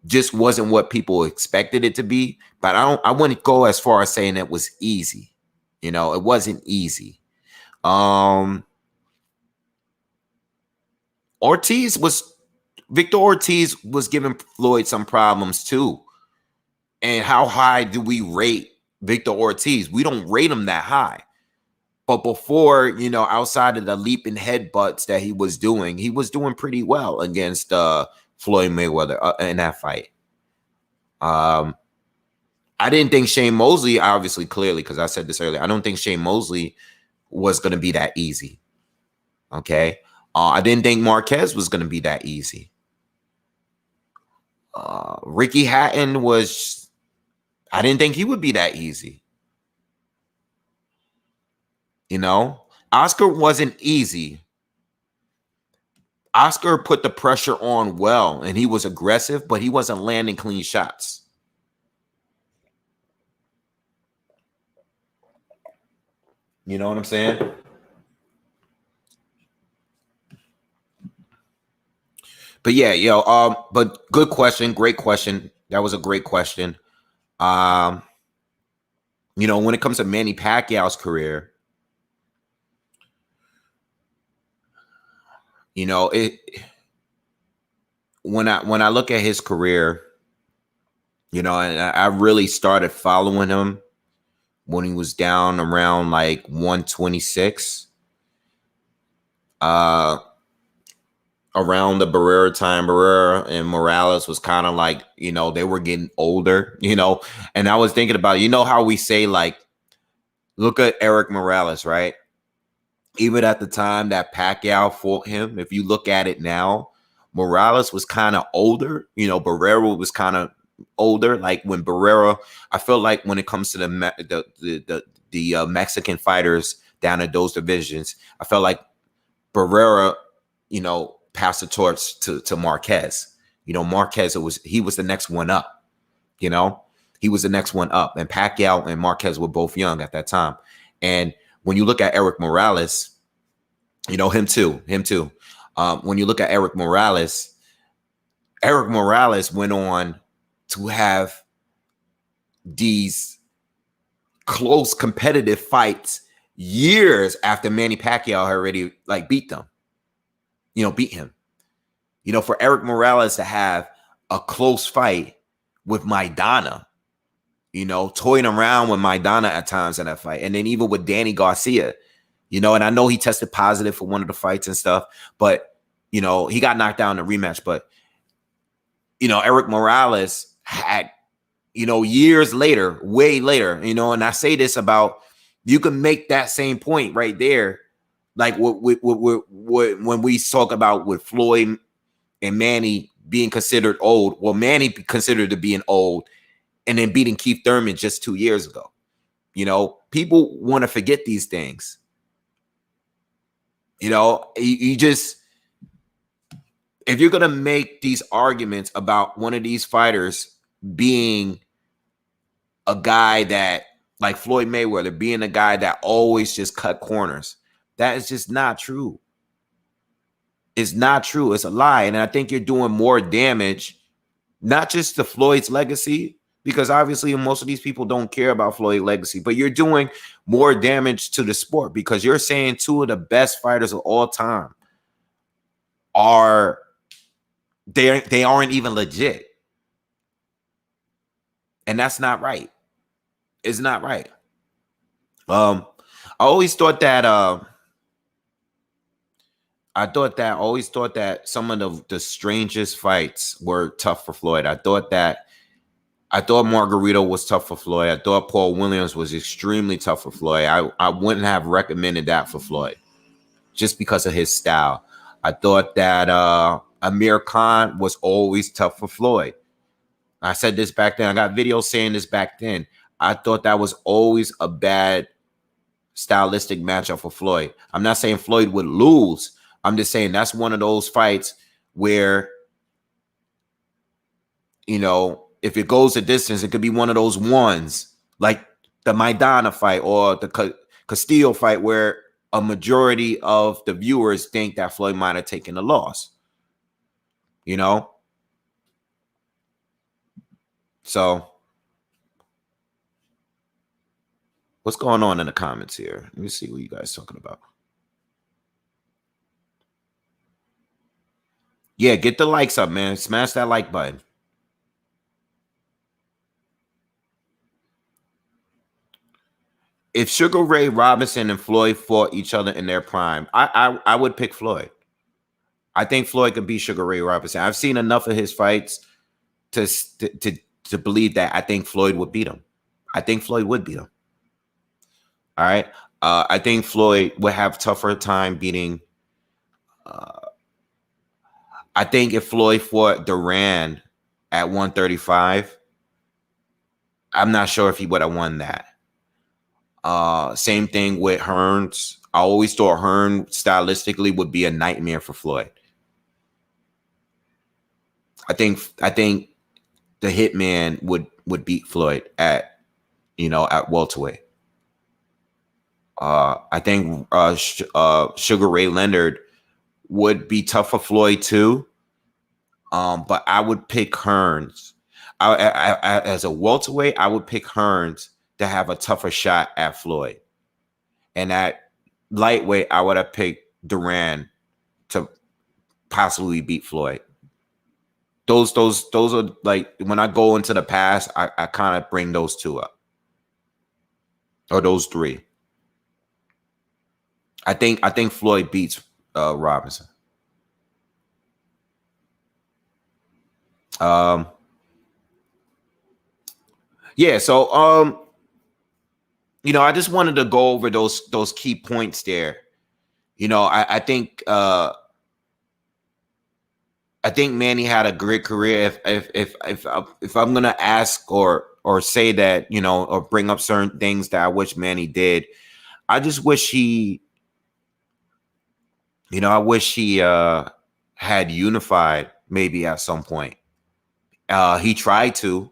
just wasn't what people expected it to be. But I wouldn't go as far as saying it was easy. You know, it wasn't easy. Victor Ortiz was giving Floyd some problems too. And how high do we rate Victor Ortiz? We don't rate him that high. But before, you know, outside of the leaping headbutts that he was doing pretty well against Floyd Mayweather in that fight. I didn't think Shane Mosley, obviously, clearly, because I said this earlier, I don't think Shane Mosley was going to be that easy. Okay? I didn't think Marquez was going to be that easy. Ricky Hatton I didn't think he would be that easy. You know, Oscar wasn't easy. Oscar put the pressure on well, and he was aggressive, but he wasn't landing clean shots. You know what I'm saying? But yeah, but good question, great question. That was a great question. You know, when it comes to Manny Pacquiao's career, you know, when I look at his career, you know, and I really started following him when he was down around like 126. Around the Barrera time, Barrera and Morales was kind of like, you know, they were getting older, you know, and I was thinking about, you know, how we say, like, look at Eric Morales, right? Even at the time that Pacquiao fought him, if you look at it now, Morales was kind of older, you know, Barrera was kind of older. Like when Barrera, I feel like when it comes to the Mexican fighters down in those divisions, I felt like Barrera, you know, passed the torch to Marquez. You know, Marquez, he was the next one up. You know, he was the next one up. And Pacquiao and Marquez were both young at that time. And when you look at Eric Morales, you know, him too. When you look at Eric Morales went on to have these close competitive fights years after Manny Pacquiao had already like beat him. You know, for Eric Morales to have a close fight with Maidana, you know, toying around with Maidana at times in that fight. And then even with Danny Garcia, you know, and I know he tested positive for one of the fights and stuff, but, you know, he got knocked down in the rematch. But, you know, Eric Morales had, you know, years later, way later, you know, and I say this about, you can make that same point right there. Like when we talk about with Floyd and Manny being considered old, well, Manny considered to being old and then beating Keith Thurman just 2 years ago. You know, people want to forget these things. You know, you just, if you're going to make these arguments about one of these fighters being a guy that, like Floyd Mayweather, being a guy that always just cut corners, that is just not true. It's not true. It's a lie. And I think you're doing more damage, not just to Floyd's legacy, because obviously most of these people don't care about Floyd's legacy, but you're doing more damage to the sport because you're saying two of the best fighters of all time they aren't even legit. And that's not right. It's not right. I always thought that some of the strangest fights were tough for Floyd. I thought Margarito was tough for Floyd. I thought Paul Williams was extremely tough for Floyd. I wouldn't have recommended that for Floyd. just because of his style. I thought that Amir Khan was always tough for Floyd. I said this back then. I got videos saying this back then. I thought that was always a bad stylistic matchup for Floyd. I'm not saying Floyd would lose. I'm just saying that's one of those fights where, you know, if it goes a distance, it could be one of those ones like the Maidana fight or the Castillo fight where a majority of the viewers think that Floyd might have taken a loss. You know? So what's going on in the comments here? Let me see what you guys talking about. Yeah, get the likes up, man. Smash that like button. If Sugar Ray Robinson and Floyd fought each other in their prime, I would pick Floyd. I think Floyd could beat Sugar Ray Robinson. I've seen enough of his fights to believe that I think Floyd would beat him. I think Floyd would beat him. All right. I think Floyd would have tougher time beating. I think if Floyd fought Duran at 135, I'm not sure if he would have won that. Same thing with Hearns. I always thought Hearn stylistically would be a nightmare for Floyd. I think the Hitman would beat Floyd at welterweight. I think Sugar Ray Leonard would be tough for Floyd too. But I would pick Hearns. As a welterweight, I would pick Hearns to have a tougher shot at Floyd. And at lightweight, I would have picked Duran to possibly beat Floyd. Those are like, when I go into the past, I kind of bring those two up. Or those three. I think Floyd beats Robinson. Yeah, so I just wanted to go over those key points there. I think Manny had a great career. If I'm gonna ask or say that, or bring up certain things that I wish Manny did, I just wish he, had unified maybe at some point. He tried to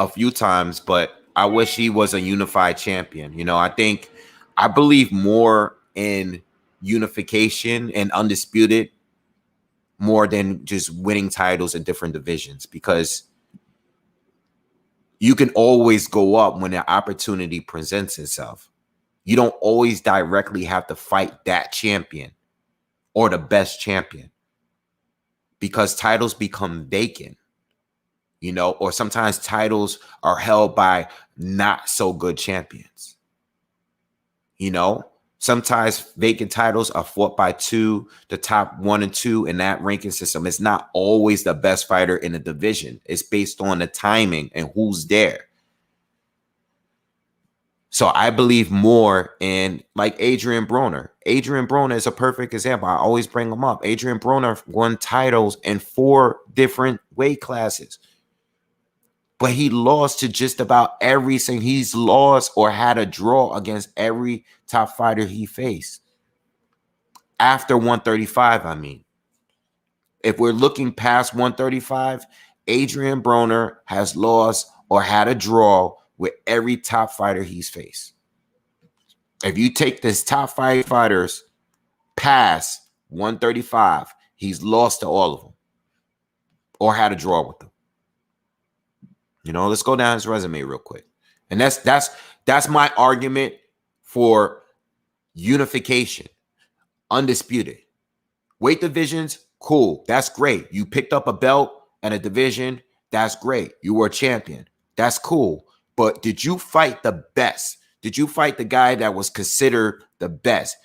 a few times, but I wish he was a unified champion. I believe more in unification and undisputed more than just winning titles in different divisions, because you can always go up when an opportunity presents itself. You don't always directly have to fight that champion or the best champion, because titles become vacant, or sometimes titles are held by not so good champions. Sometimes vacant titles are fought by the top 1 and 2 in that ranking system. It's not always the best fighter in the division. It's based on the timing and who's there. So I believe more in, like, Adrian Broner. Adrian Broner is a perfect example. I always bring him up. Adrian Broner won titles in 4 different weight classes, but he lost to just about everything. He's lost or had a draw against every top fighter he faced. After 135, I mean. If we're looking past 135, Adrian Broner has lost or had a draw with every top fighter he's faced. If you take this top 5 fighters past 135, he's lost to all of them or had a draw with them. Let's go down his resume real quick. And that's my argument for unification. Undisputed. Weight divisions, cool. That's great. You picked up a belt and a division. That's great. You were a champion. That's cool. But did you fight the best? Did you fight the guy that was considered the best?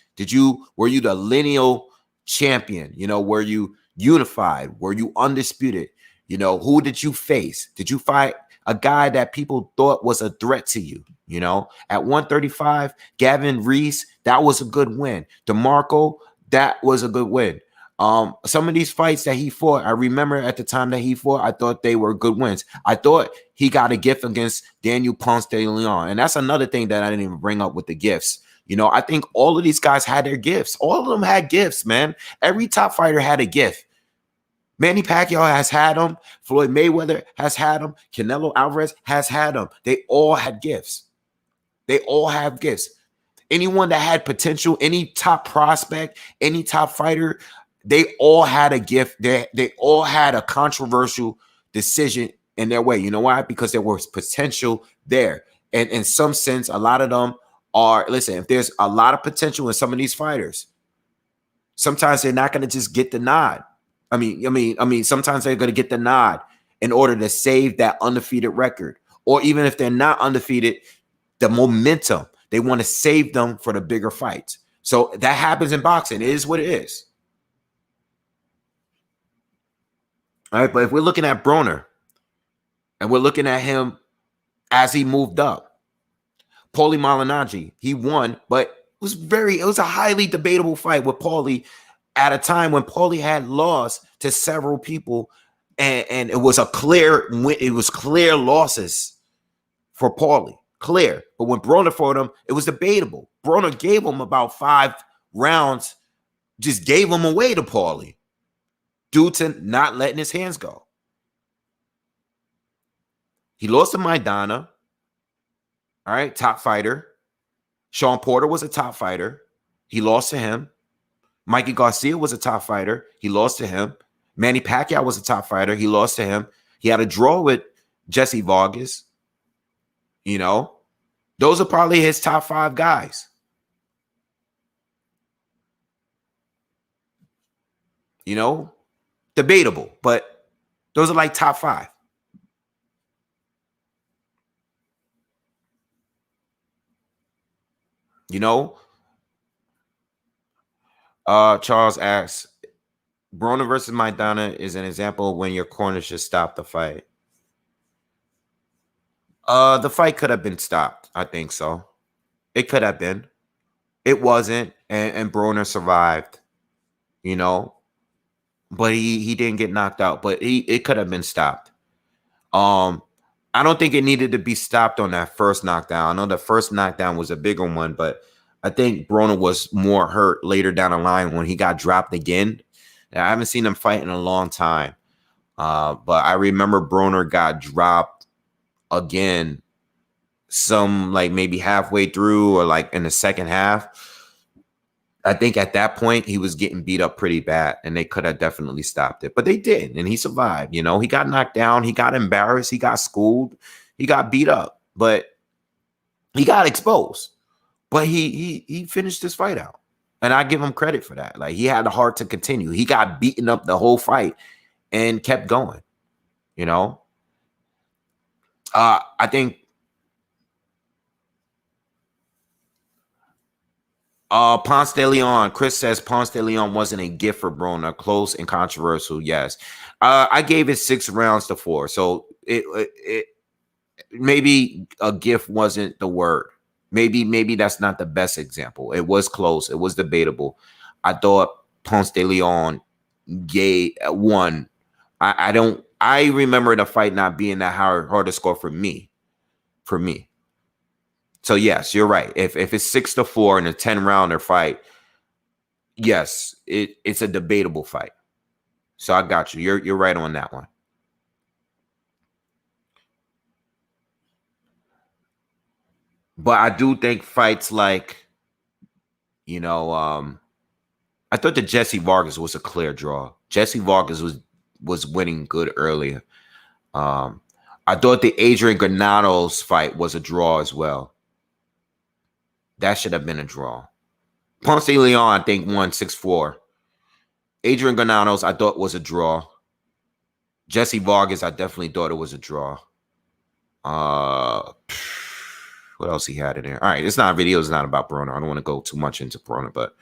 Were you the lineal champion? Were you unified? Were you undisputed? Who did you face? Did you fight a guy that people thought was a threat to you? You know, at 135, Gavin Reese, that was a good win. DeMarco, that was a good win. Some of these fights that he fought, I remember at the time that he fought, I thought they were good wins. I thought he got a gift against Daniel Ponce de Leon. And that's another thing that I didn't even bring up with the gifts. You know, I think all of these guys had their gifts. All of them had gifts, man. Every top fighter had a gift. Manny Pacquiao has had them. Floyd Mayweather has had them. Canelo Alvarez has had them. They all had gifts. They all have gifts. Anyone that had potential, any top prospect, any top fighter, they all had a gift. They all had a controversial decision in their way. You know why? Because there was potential there. And in some sense, a lot of them are, listen, if there's a lot of potential in some of these fighters, sometimes they're not going to just get the nod. I mean, sometimes they're going to get the nod in order to save that undefeated record. Or even if they're not undefeated, the momentum, they want to save them for the bigger fights. So that happens in boxing. It is what it is. All right, but if we're looking at Broner and we're looking at him as he moved up, Paulie Malignaggi, he won, but it was a highly debatable fight with Paulie at a time when Paulie had lost to several people, and it was clear losses for Paulie. Clear. But when Broner fought him, it was debatable. Broner gave him about 5 rounds, just gave him away to Paulie due to not letting his hands go. He lost to Maidana. All right, top fighter. Sean Porter was a top fighter. He lost to him. Mikey Garcia was a top fighter. He lost to him. Manny Pacquiao was a top fighter. He lost to him. He had a draw with Jesse Vargas. You know, those are probably his top 5 guys. You know, debatable, but those are like top 5. You know, Charles asks, Broner versus Maidana is an example of when your corner should stop the fight. The fight could have been stopped. I think so. It could have been. It wasn't, and Broner survived. You know, but he didn't get knocked out. But it could have been stopped. I don't think it needed to be stopped on that first knockdown. I know the first knockdown was a bigger one, but I think Broner was more hurt later down the line when he got dropped again. I haven't seen him fight in a long time. But I remember Broner got dropped again, some like maybe halfway through or like in the second half. I think at that point he was getting beat up pretty bad, and they could have definitely stopped it, but they did, and he survived. You know, he got knocked down, he got embarrassed, he got schooled, he got beat up, but he got exposed. But he finished this fight out, and I give him credit for that. Like, he had the heart to continue. He got beaten up the whole fight and kept going. You know, I think. Ponce de Leon. Chris says Ponce de Leon wasn't a gift for Broner. Close and controversial. Yes. I gave it 6 rounds to 4. So it maybe a gift wasn't the word. Maybe that's not the best example. It was close. It was debatable. I thought Ponce de Leon won. I remember the fight not being that hard to score for me. So yes, you're right. If it's 6-4 in a 10-rounder fight, yes, it's a debatable fight. So I got you. You're right on that one. But I do think fights like, you know, I thought that Jesse Vargas was a clear draw. Jesse Vargas was winning good earlier. I thought the Adrian Granados fight was a draw as well. That should have been a draw. Ponce de Leon, I think, won 6-4. Adrian Granados, I thought, was a draw. Jesse Vargas, I definitely thought it was a draw. What else he had in there? All right, it's not a video. It's not about Broner. I don't want to go too much into Broner, but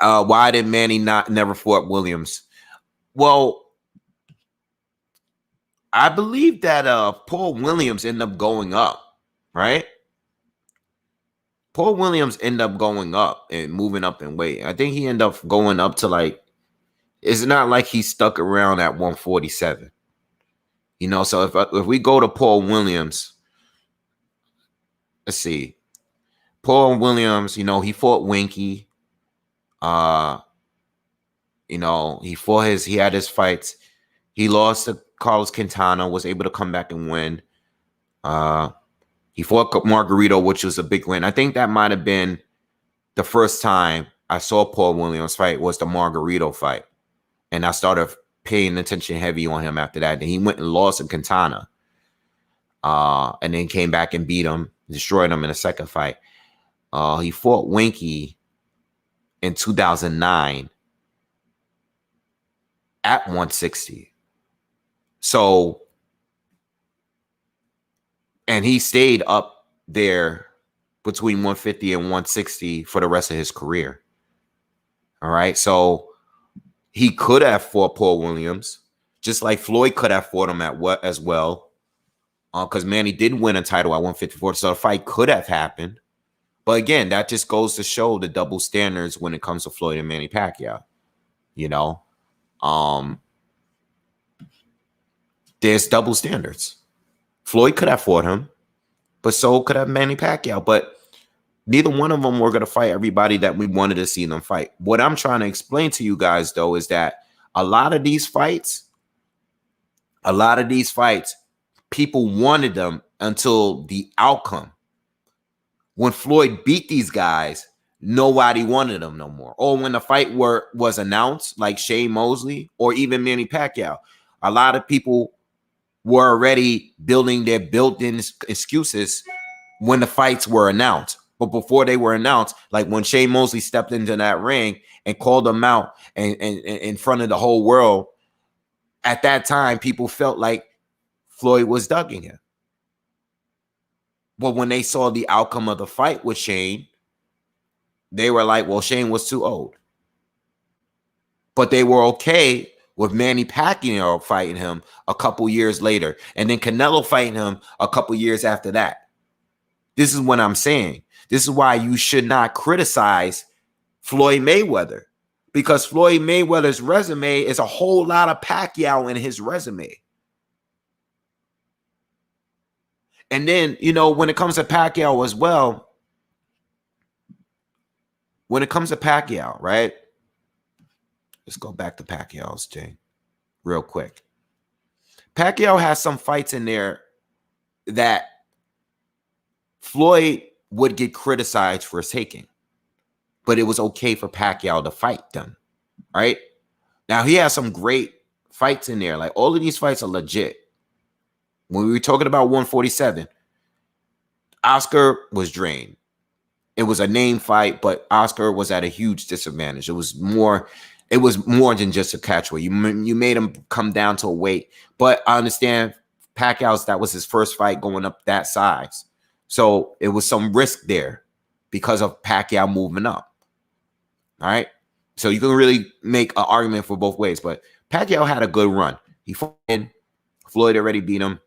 why did Manny never fought Williams? Well, I believe that Paul Williams ended up going up, right? Paul Williams ended up going up and moving up in weight. I think he ended up going up to like, it's not like he stuck around at 147. You know, so if we go to Paul Williams, let's see. Paul Williams, you know, he fought Winky. You know, he had his fights. He lost to Carlos Quintana, was able to come back and win. He fought Margarito, which was a big win. I think that might have been the first time I saw Paul Williams fight was the Margarito fight. And I started paying attention heavy on him after that. Then he went and lost to Quintana. And then came back and beat him, destroyed him in the second fight. He fought Winky in 2009 at 160. So, and he stayed up there between 150 and 160 for the rest of his career. All right. So he could have fought Paul Williams, just like Floyd could have fought him at what as well. Because Manny did win a title at 154. So the fight could have happened. But again, that just goes to show the double standards when it comes to Floyd and Manny Pacquiao. You know, there's double standards. Floyd could have fought him, but so could have Manny Pacquiao. But neither one of them were going to fight everybody that we wanted to see them fight. What I'm trying to explain to you guys, though, is that a lot of these fights, people wanted them until the outcome. When Floyd beat these guys, nobody wanted them no more. Or when the fight was announced, like Shane Mosley or even Manny Pacquiao, a lot of people were already building their built-in excuses when the fights were announced. But before they were announced, like when Shane Mosley stepped into that ring and called them out and in front of the whole world, at that time, people felt like Floyd was ducking him. But when they saw the outcome of the fight with Shane, they were like, well, Shane was too old. But they were okay with Manny Pacquiao fighting him a couple years later, and then Canelo fighting him a couple years after that. This is what I'm saying. This is why you should not criticize Floyd Mayweather, because Floyd Mayweather's resume is a whole lot of Pacquiao in his resume. And then, you know, when it comes to Pacquiao as well, right? Let's go back to Pacquiao's thing real quick. Pacquiao has some fights in there that Floyd would get criticized for taking, but it was okay for Pacquiao to fight them, right? Now, he has some great fights in there. Like, all of these fights are legit. When we were talking about 147, Oscar was drained. It was a name fight, but Oscar was at a huge disadvantage. It was more than just a catchweight. You made him come down to a weight. But I understand Pacquiao's, that was his first fight going up that size. So it was some risk there because of Pacquiao moving up. All right. So you can really make an argument for both ways. But Pacquiao had a good run. He fought in. Floyd already beat him.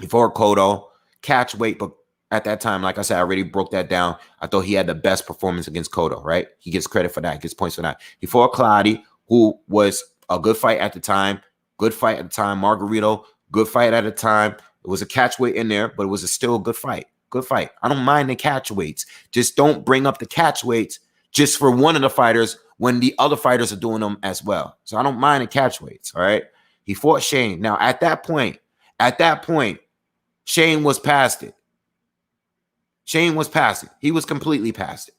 He fought Cotto, catch weight, but at that time, like I said, I already broke that down. I thought he had the best performance against Cotto, right? He gets credit for that, gets points for that. He fought Clottey, who was a good fight at the time. Margarito, good fight at the time. It was a catch weight in there, but it was still a good fight. Good fight. I don't mind the catch weights. Just don't bring up the catch weights just for one of the fighters when the other fighters are doing them as well. So I don't mind the catch weights, all right? He fought Shane. Now, at that point, Shane was past it. He was completely past it.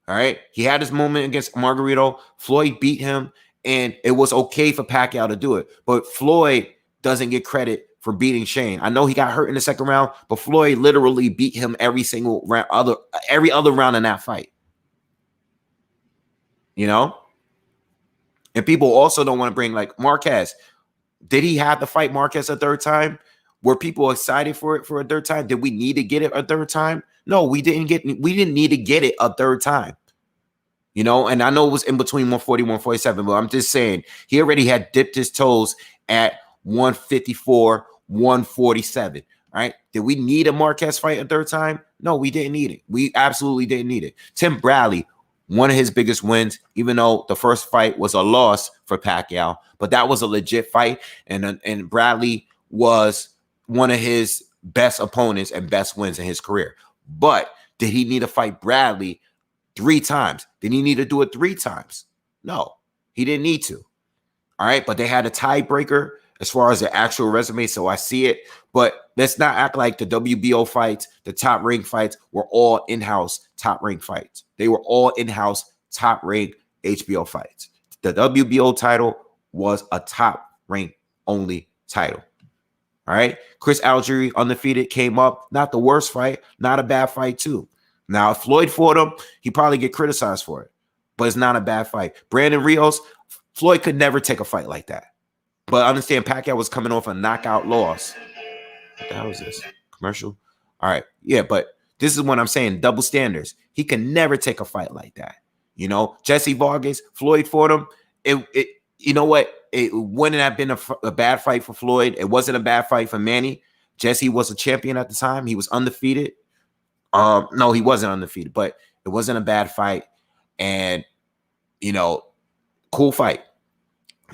All right. He had his moment against Margarito. Floyd beat him, and it was okay for Pacquiao to do it. But Floyd doesn't get credit for beating Shane. I know he got hurt in the second round, but Floyd literally beat him every other round in that fight. You know? And people also don't want to bring, like, Marquez. Did he have to fight Marquez a third time? Were people excited for it for a third time? Did we need to get it a third time? No, we didn't need to get it a third time. You know, and I know it was in between 140 and 147, but I'm just saying he already had dipped his toes at 154, 147. Right? Did we need a Marquez fight a third time? No, we didn't need it. We absolutely didn't need it. Tim Bradley, one of his biggest wins, even though the first fight was a loss for Pacquiao, but that was a legit fight. And Bradley was one of his best opponents and best wins in his career. But did he need to fight Bradley 3 times? Did he need to do it 3 times? No, he didn't need to. All right, but they had a tiebreaker as far as the actual resume, so I see it. But let's not act like the WBO fights, the top rank fights, were all in-house top rank fights. They were all in-house top rank HBO fights. The WBO title was a top rank only title. All right, Chris Algieri, undefeated, came up. Not the worst fight, not a bad fight too. Now, if Floyd fought him, he probably get criticized for it, but it's not a bad fight. Brandon Rios, Floyd could never take a fight like that. But understand, Pacquiao was coming off a knockout loss. What the hell is this? Commercial? All right. Yeah, but this is what I'm saying. Double standards. He can never take a fight like that. You know, Jesse Vargas, Floyd fought him. You know what? It wouldn't have been a bad fight for Floyd. It wasn't a bad fight for Manny. Jesse was a champion at the time. He was undefeated. No, he wasn't undefeated, but it wasn't a bad fight. And, you know, cool fight.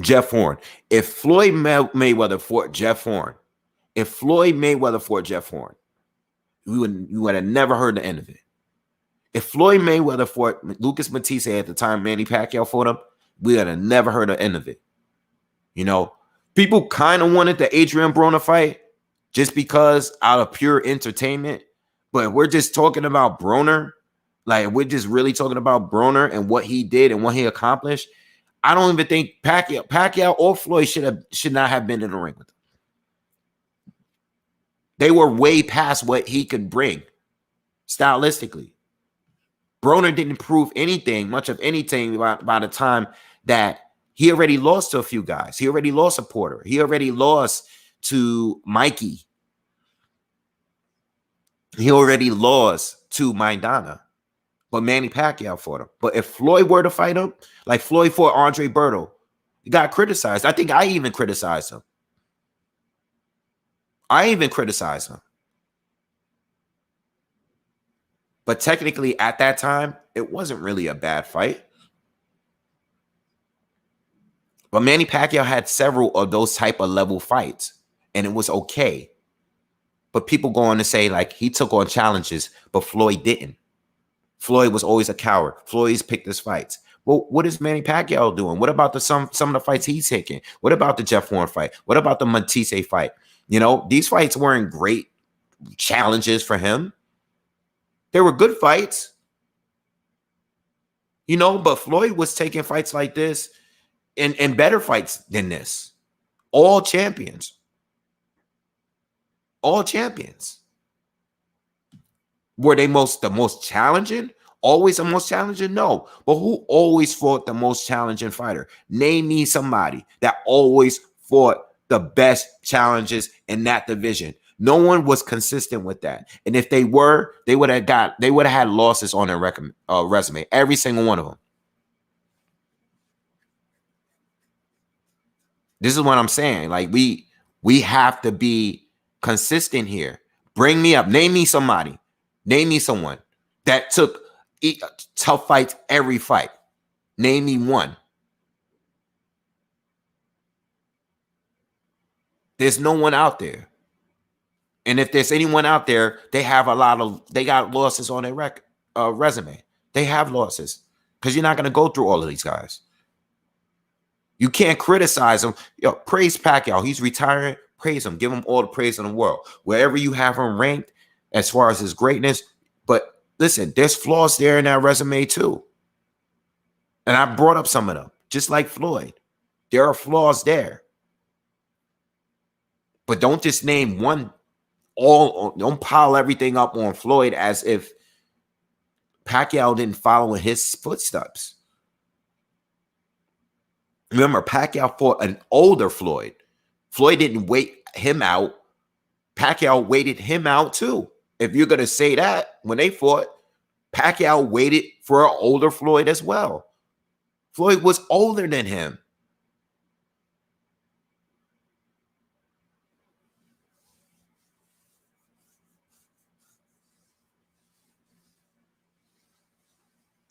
Jeff Horn. If Floyd Mayweather fought Jeff Horn, you would have never heard the end of it. If Floyd Mayweather fought Lucas Matisse at the time Manny Pacquiao fought him, we would have never heard the end of it. You know, people kind of wanted the Adrian Broner fight just because out of pure entertainment, but we're just talking about Broner. Like, we're just really talking about Broner and what he did and what he accomplished. I don't even think Pacquiao or Floyd should not have been in the ring with him. They were way past what he could bring stylistically. Broner didn't prove anything, much of anything, by the time that he already lost to a few guys. He already lost to Porter. He already lost to Mikey. He already lost to Maidana. But Manny Pacquiao fought him. But if Floyd were to fight him, like Floyd fought Andre Berto, he got criticized. I think I even criticized him. But technically, at that time, it wasn't really a bad fight. But Manny Pacquiao had several of those type of level fights, and it was okay. But people go on to say, like, he took on challenges, but Floyd didn't. Floyd was always a coward. Floyd's picked his fights. Well, what is Manny Pacquiao doing? What about some of the fights he's taking? What about the Jeff Horn fight? What about the Matisse fight? You know, these fights weren't great challenges for him. They were good fights. You know, but Floyd was taking fights like this and better fights than this. All champions. All champions. Were they the most challenging? Always the most challenging? No. But who always fought the most challenging fighter? Name me somebody that always fought the best challenges in that division. No one was consistent with that. And if they were, they would have had losses on their resume. Every single one of them. This is what I'm saying. Like, we have to be consistent here. Bring me up. Name me somebody. Name me someone that took tough fights every fight. Name me one. There's no one out there. And if there's anyone out there, they got losses on their resume. They have losses because you're not going to go through all of these guys. You can't criticize them. Yo, praise Pacquiao. He's retiring. Praise him. Give him all the praise in the world. Wherever you have him ranked as far as his greatness. But listen, there's flaws there in that resume too. And I brought up some of them. Just like Floyd. There are flaws there. But don't just name one. Don't pile everything up on Floyd as if Pacquiao didn't follow in his footsteps. Remember, Pacquiao fought an older Floyd. Floyd didn't wait him out. Pacquiao waited him out too. If you're going to say that, when they fought, Pacquiao waited for an older Floyd as well. Floyd was older than him.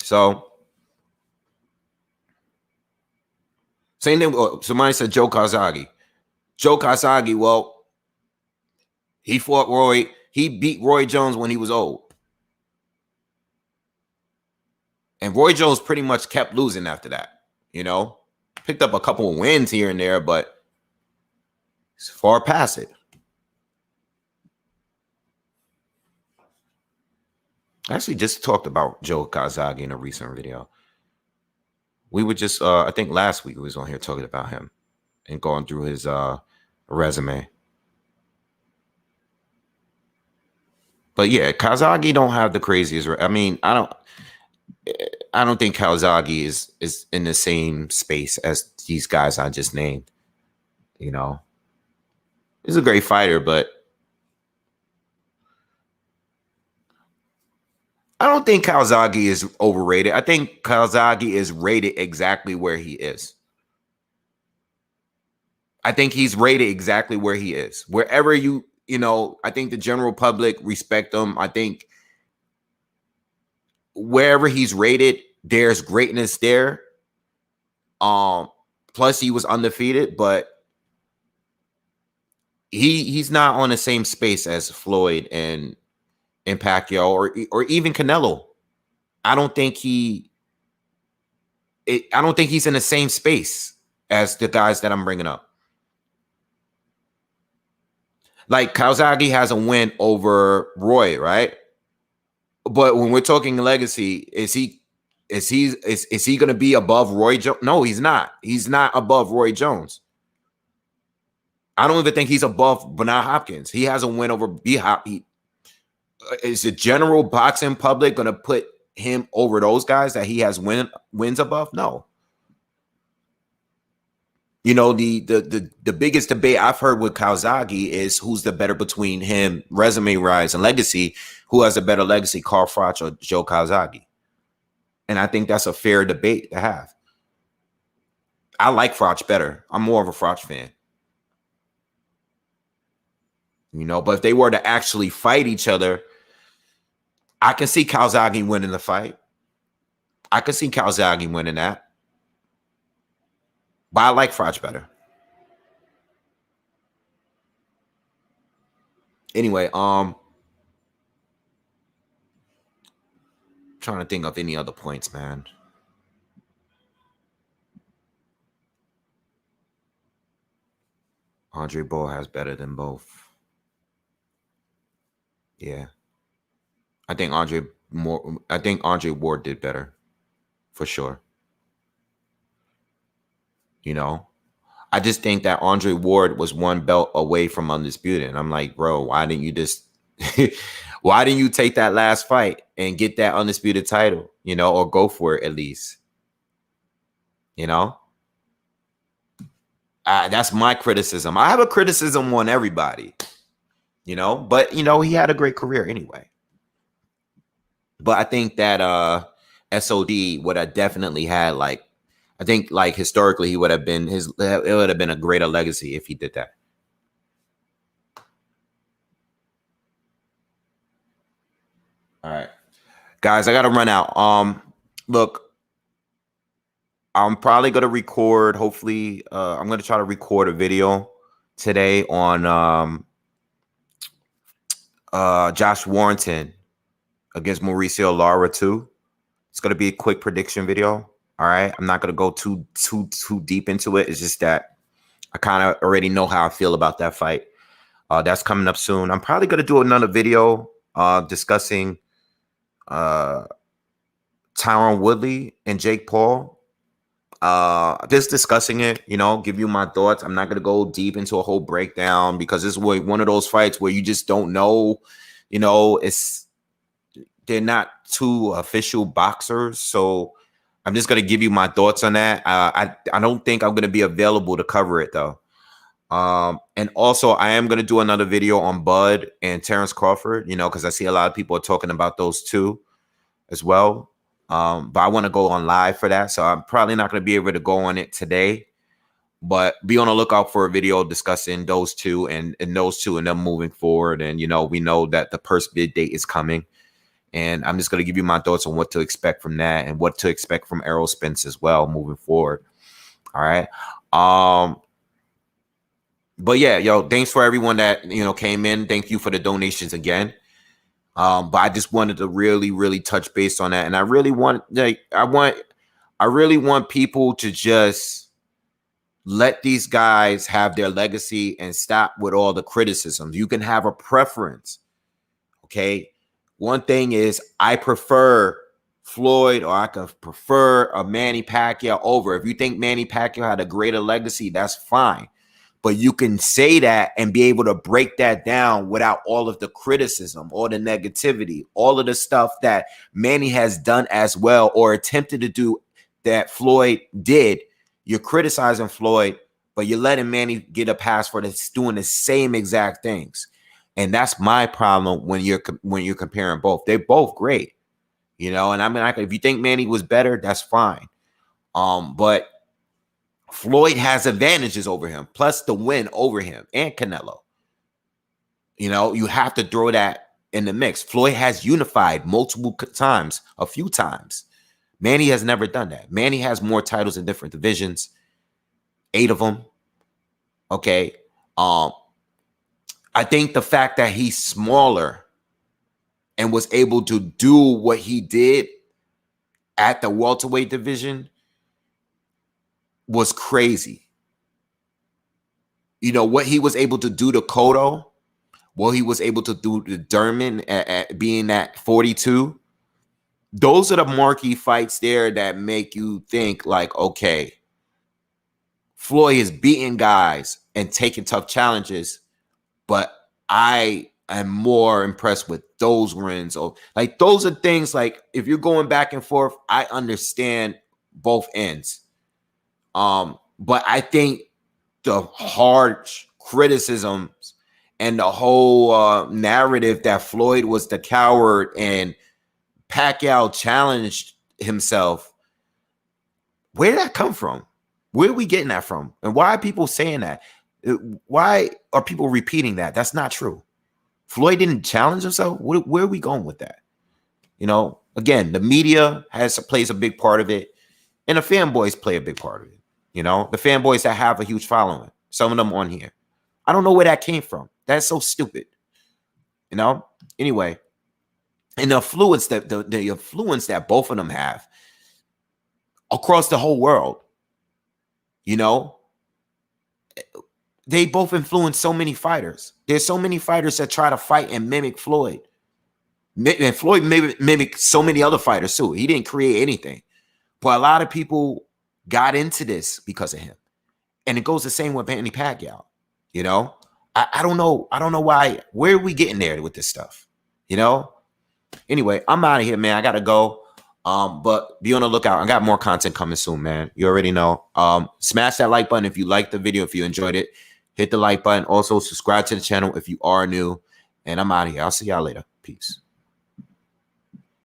So, same thing. Somebody said Joe Kazagi. Joe Kazagi, well, he fought Roy. He beat Roy Jones when he was old. And Roy Jones pretty much kept losing after that, you know? Picked up a couple of wins here and there, but it's far past it. I actually just talked about Joe Kazagi in a recent video. We were just, I think last week we was on here talking about him and going through his resume. But yeah, Kazagi don't have the craziest. I mean, I don't think Kazagi is in the same space as these guys I just named. You know, he's a great fighter, but I don't think Kazagi is overrated. I think Kazagi is rated exactly where he is. I think he's rated exactly where he is. Wherever you know, I think the general public respect him. I think wherever he's rated, there's greatness there. Plus he was undefeated, but he's not on the same space as Floyd and Pacquiao or even Canelo. I don't think he's in the same space as the guys that I'm bringing up. Like Kazagi has a win over Roy, right? But when we're talking legacy, is he going to be above Roy Jones? No, he's not. He's not above Roy Jones. I don't even think he's above Bernard Hopkins. He has a win over B-Hop. Is the general boxing public going to put him over those guys that he has wins above? No. You know, the biggest debate I've heard with Kazagi is who's the better between him, resume-wise, and legacy. Who has a better legacy, Carl Froch or Joe Kazagi? And I think that's a fair debate to have. I like Froch better. I'm more of a Froch fan. You know, but if they were to actually fight each other, I can see Kazagi winning the fight. I can see Kazagi winning that. But I like Froch better. Anyway, trying to think of any other points, man. Andre Bull has better than both. Yeah. I think Andre Ward did better. For sure. You know? I just think that Andre Ward was one belt away from undisputed. And I'm like, bro, why didn't you just why didn't you take that last fight and get that undisputed title, you know, or go for it at least? You know? That's my criticism. I have a criticism on everybody, you know, but you know, he had a great career anyway. But I think that SOD would have definitely had like, I think like historically he would have been it would have been a greater legacy if he did that. All right, guys, I got to run out. Look, I'm probably going to record, hopefully, I'm going to try to record a video today on Josh Warrington against Mauricio Lara 2. It's going to be a quick prediction video. All right. I'm not going to go too deep into it. It's just that I kind of already know how I feel about that fight. That's coming up soon. I'm probably going to do another video discussing Tyron Woodley and Jake Paul. Just discussing it, you know, give you my thoughts. I'm not going to go deep into a whole breakdown because this is one of those fights where you just don't know, you know, they're not two official boxers. So I'm just going to give you my thoughts on that. I don't think I'm going to be available to cover it though. And also I am going to do another video on Bud and Terrence Crawford, you know, because I see a lot of people are talking about those two as well. But I want to go on live for that. So I'm probably not going to be able to go on it today, but be on the lookout for a video discussing those two and them moving forward. And, you know, we know that the purse bid date is coming And I'm just going to give you my thoughts on what to expect from that and what to expect from Errol Spence as well moving forward. All right. But yeah, yo, thanks for everyone that, came in. Thank you for the donations again. But I just wanted to really, really touch base on that. And I really want, I really want people to just let these guys have their legacy and stop with all the criticisms. You can have a preference. Okay. One thing is I prefer Floyd, or I could prefer a Manny Pacquiao over. If you think Manny Pacquiao had a greater legacy, that's fine. But you can say that and be able to break that down without all of the criticism, all the negativity, all of the stuff that Manny has done as well or attempted to do that Floyd did. You're criticizing Floyd, but you're letting Manny get a pass for this, doing the same exact things. And that's my problem when you're comparing both. They're both great, And I mean, if you think Manny was better, that's fine. But Floyd has advantages over him, plus the win over him and Canelo. You have to throw that in the mix. Floyd has unified multiple times, a few times. Manny has never done that. Manny has more titles in different divisions, 8 of them. Okay. I think the fact that he's smaller and was able to do what he did at the welterweight division was crazy. What he was able to do to Cotto, what he was able to do to Derman at being at 42. Those are the marquee fights there that make you think like, okay, Floyd is beating guys and taking tough challenges, but I am more impressed with those wins. Or like those are things like if you're going back and forth, I understand both ends. But I think the harsh criticisms and the whole narrative that Floyd was the coward and Pacquiao challenged himself, where did that come from? Where are we getting that from? And why are people saying that? Why are people repeating that? That's not true. Floyd didn't challenge himself. Where are we going with that? Again, the media plays a big part of it, and the fanboys play a big part of it. The fanboys that have a huge following, some of them on here. I don't know where that came from. That's so stupid. Anyway, and the influence that both of them have across the whole world. They both influence so many fighters. There's so many fighters that try to fight and mimic Floyd. And Floyd mimic so many other fighters too. He didn't create anything. But a lot of people got into this because of him. And it goes the same with Manny Pacquiao. I don't know. I don't know why. Where are we getting there with this stuff? Anyway, I'm out of here, man. I got to go. But be on the lookout. I got more content coming soon, man. You already know. Smash that like button if you liked the video, if you enjoyed it. Hit the like button. Also, subscribe to the channel if you are new. And I'm out of here. I'll see y'all later. Peace.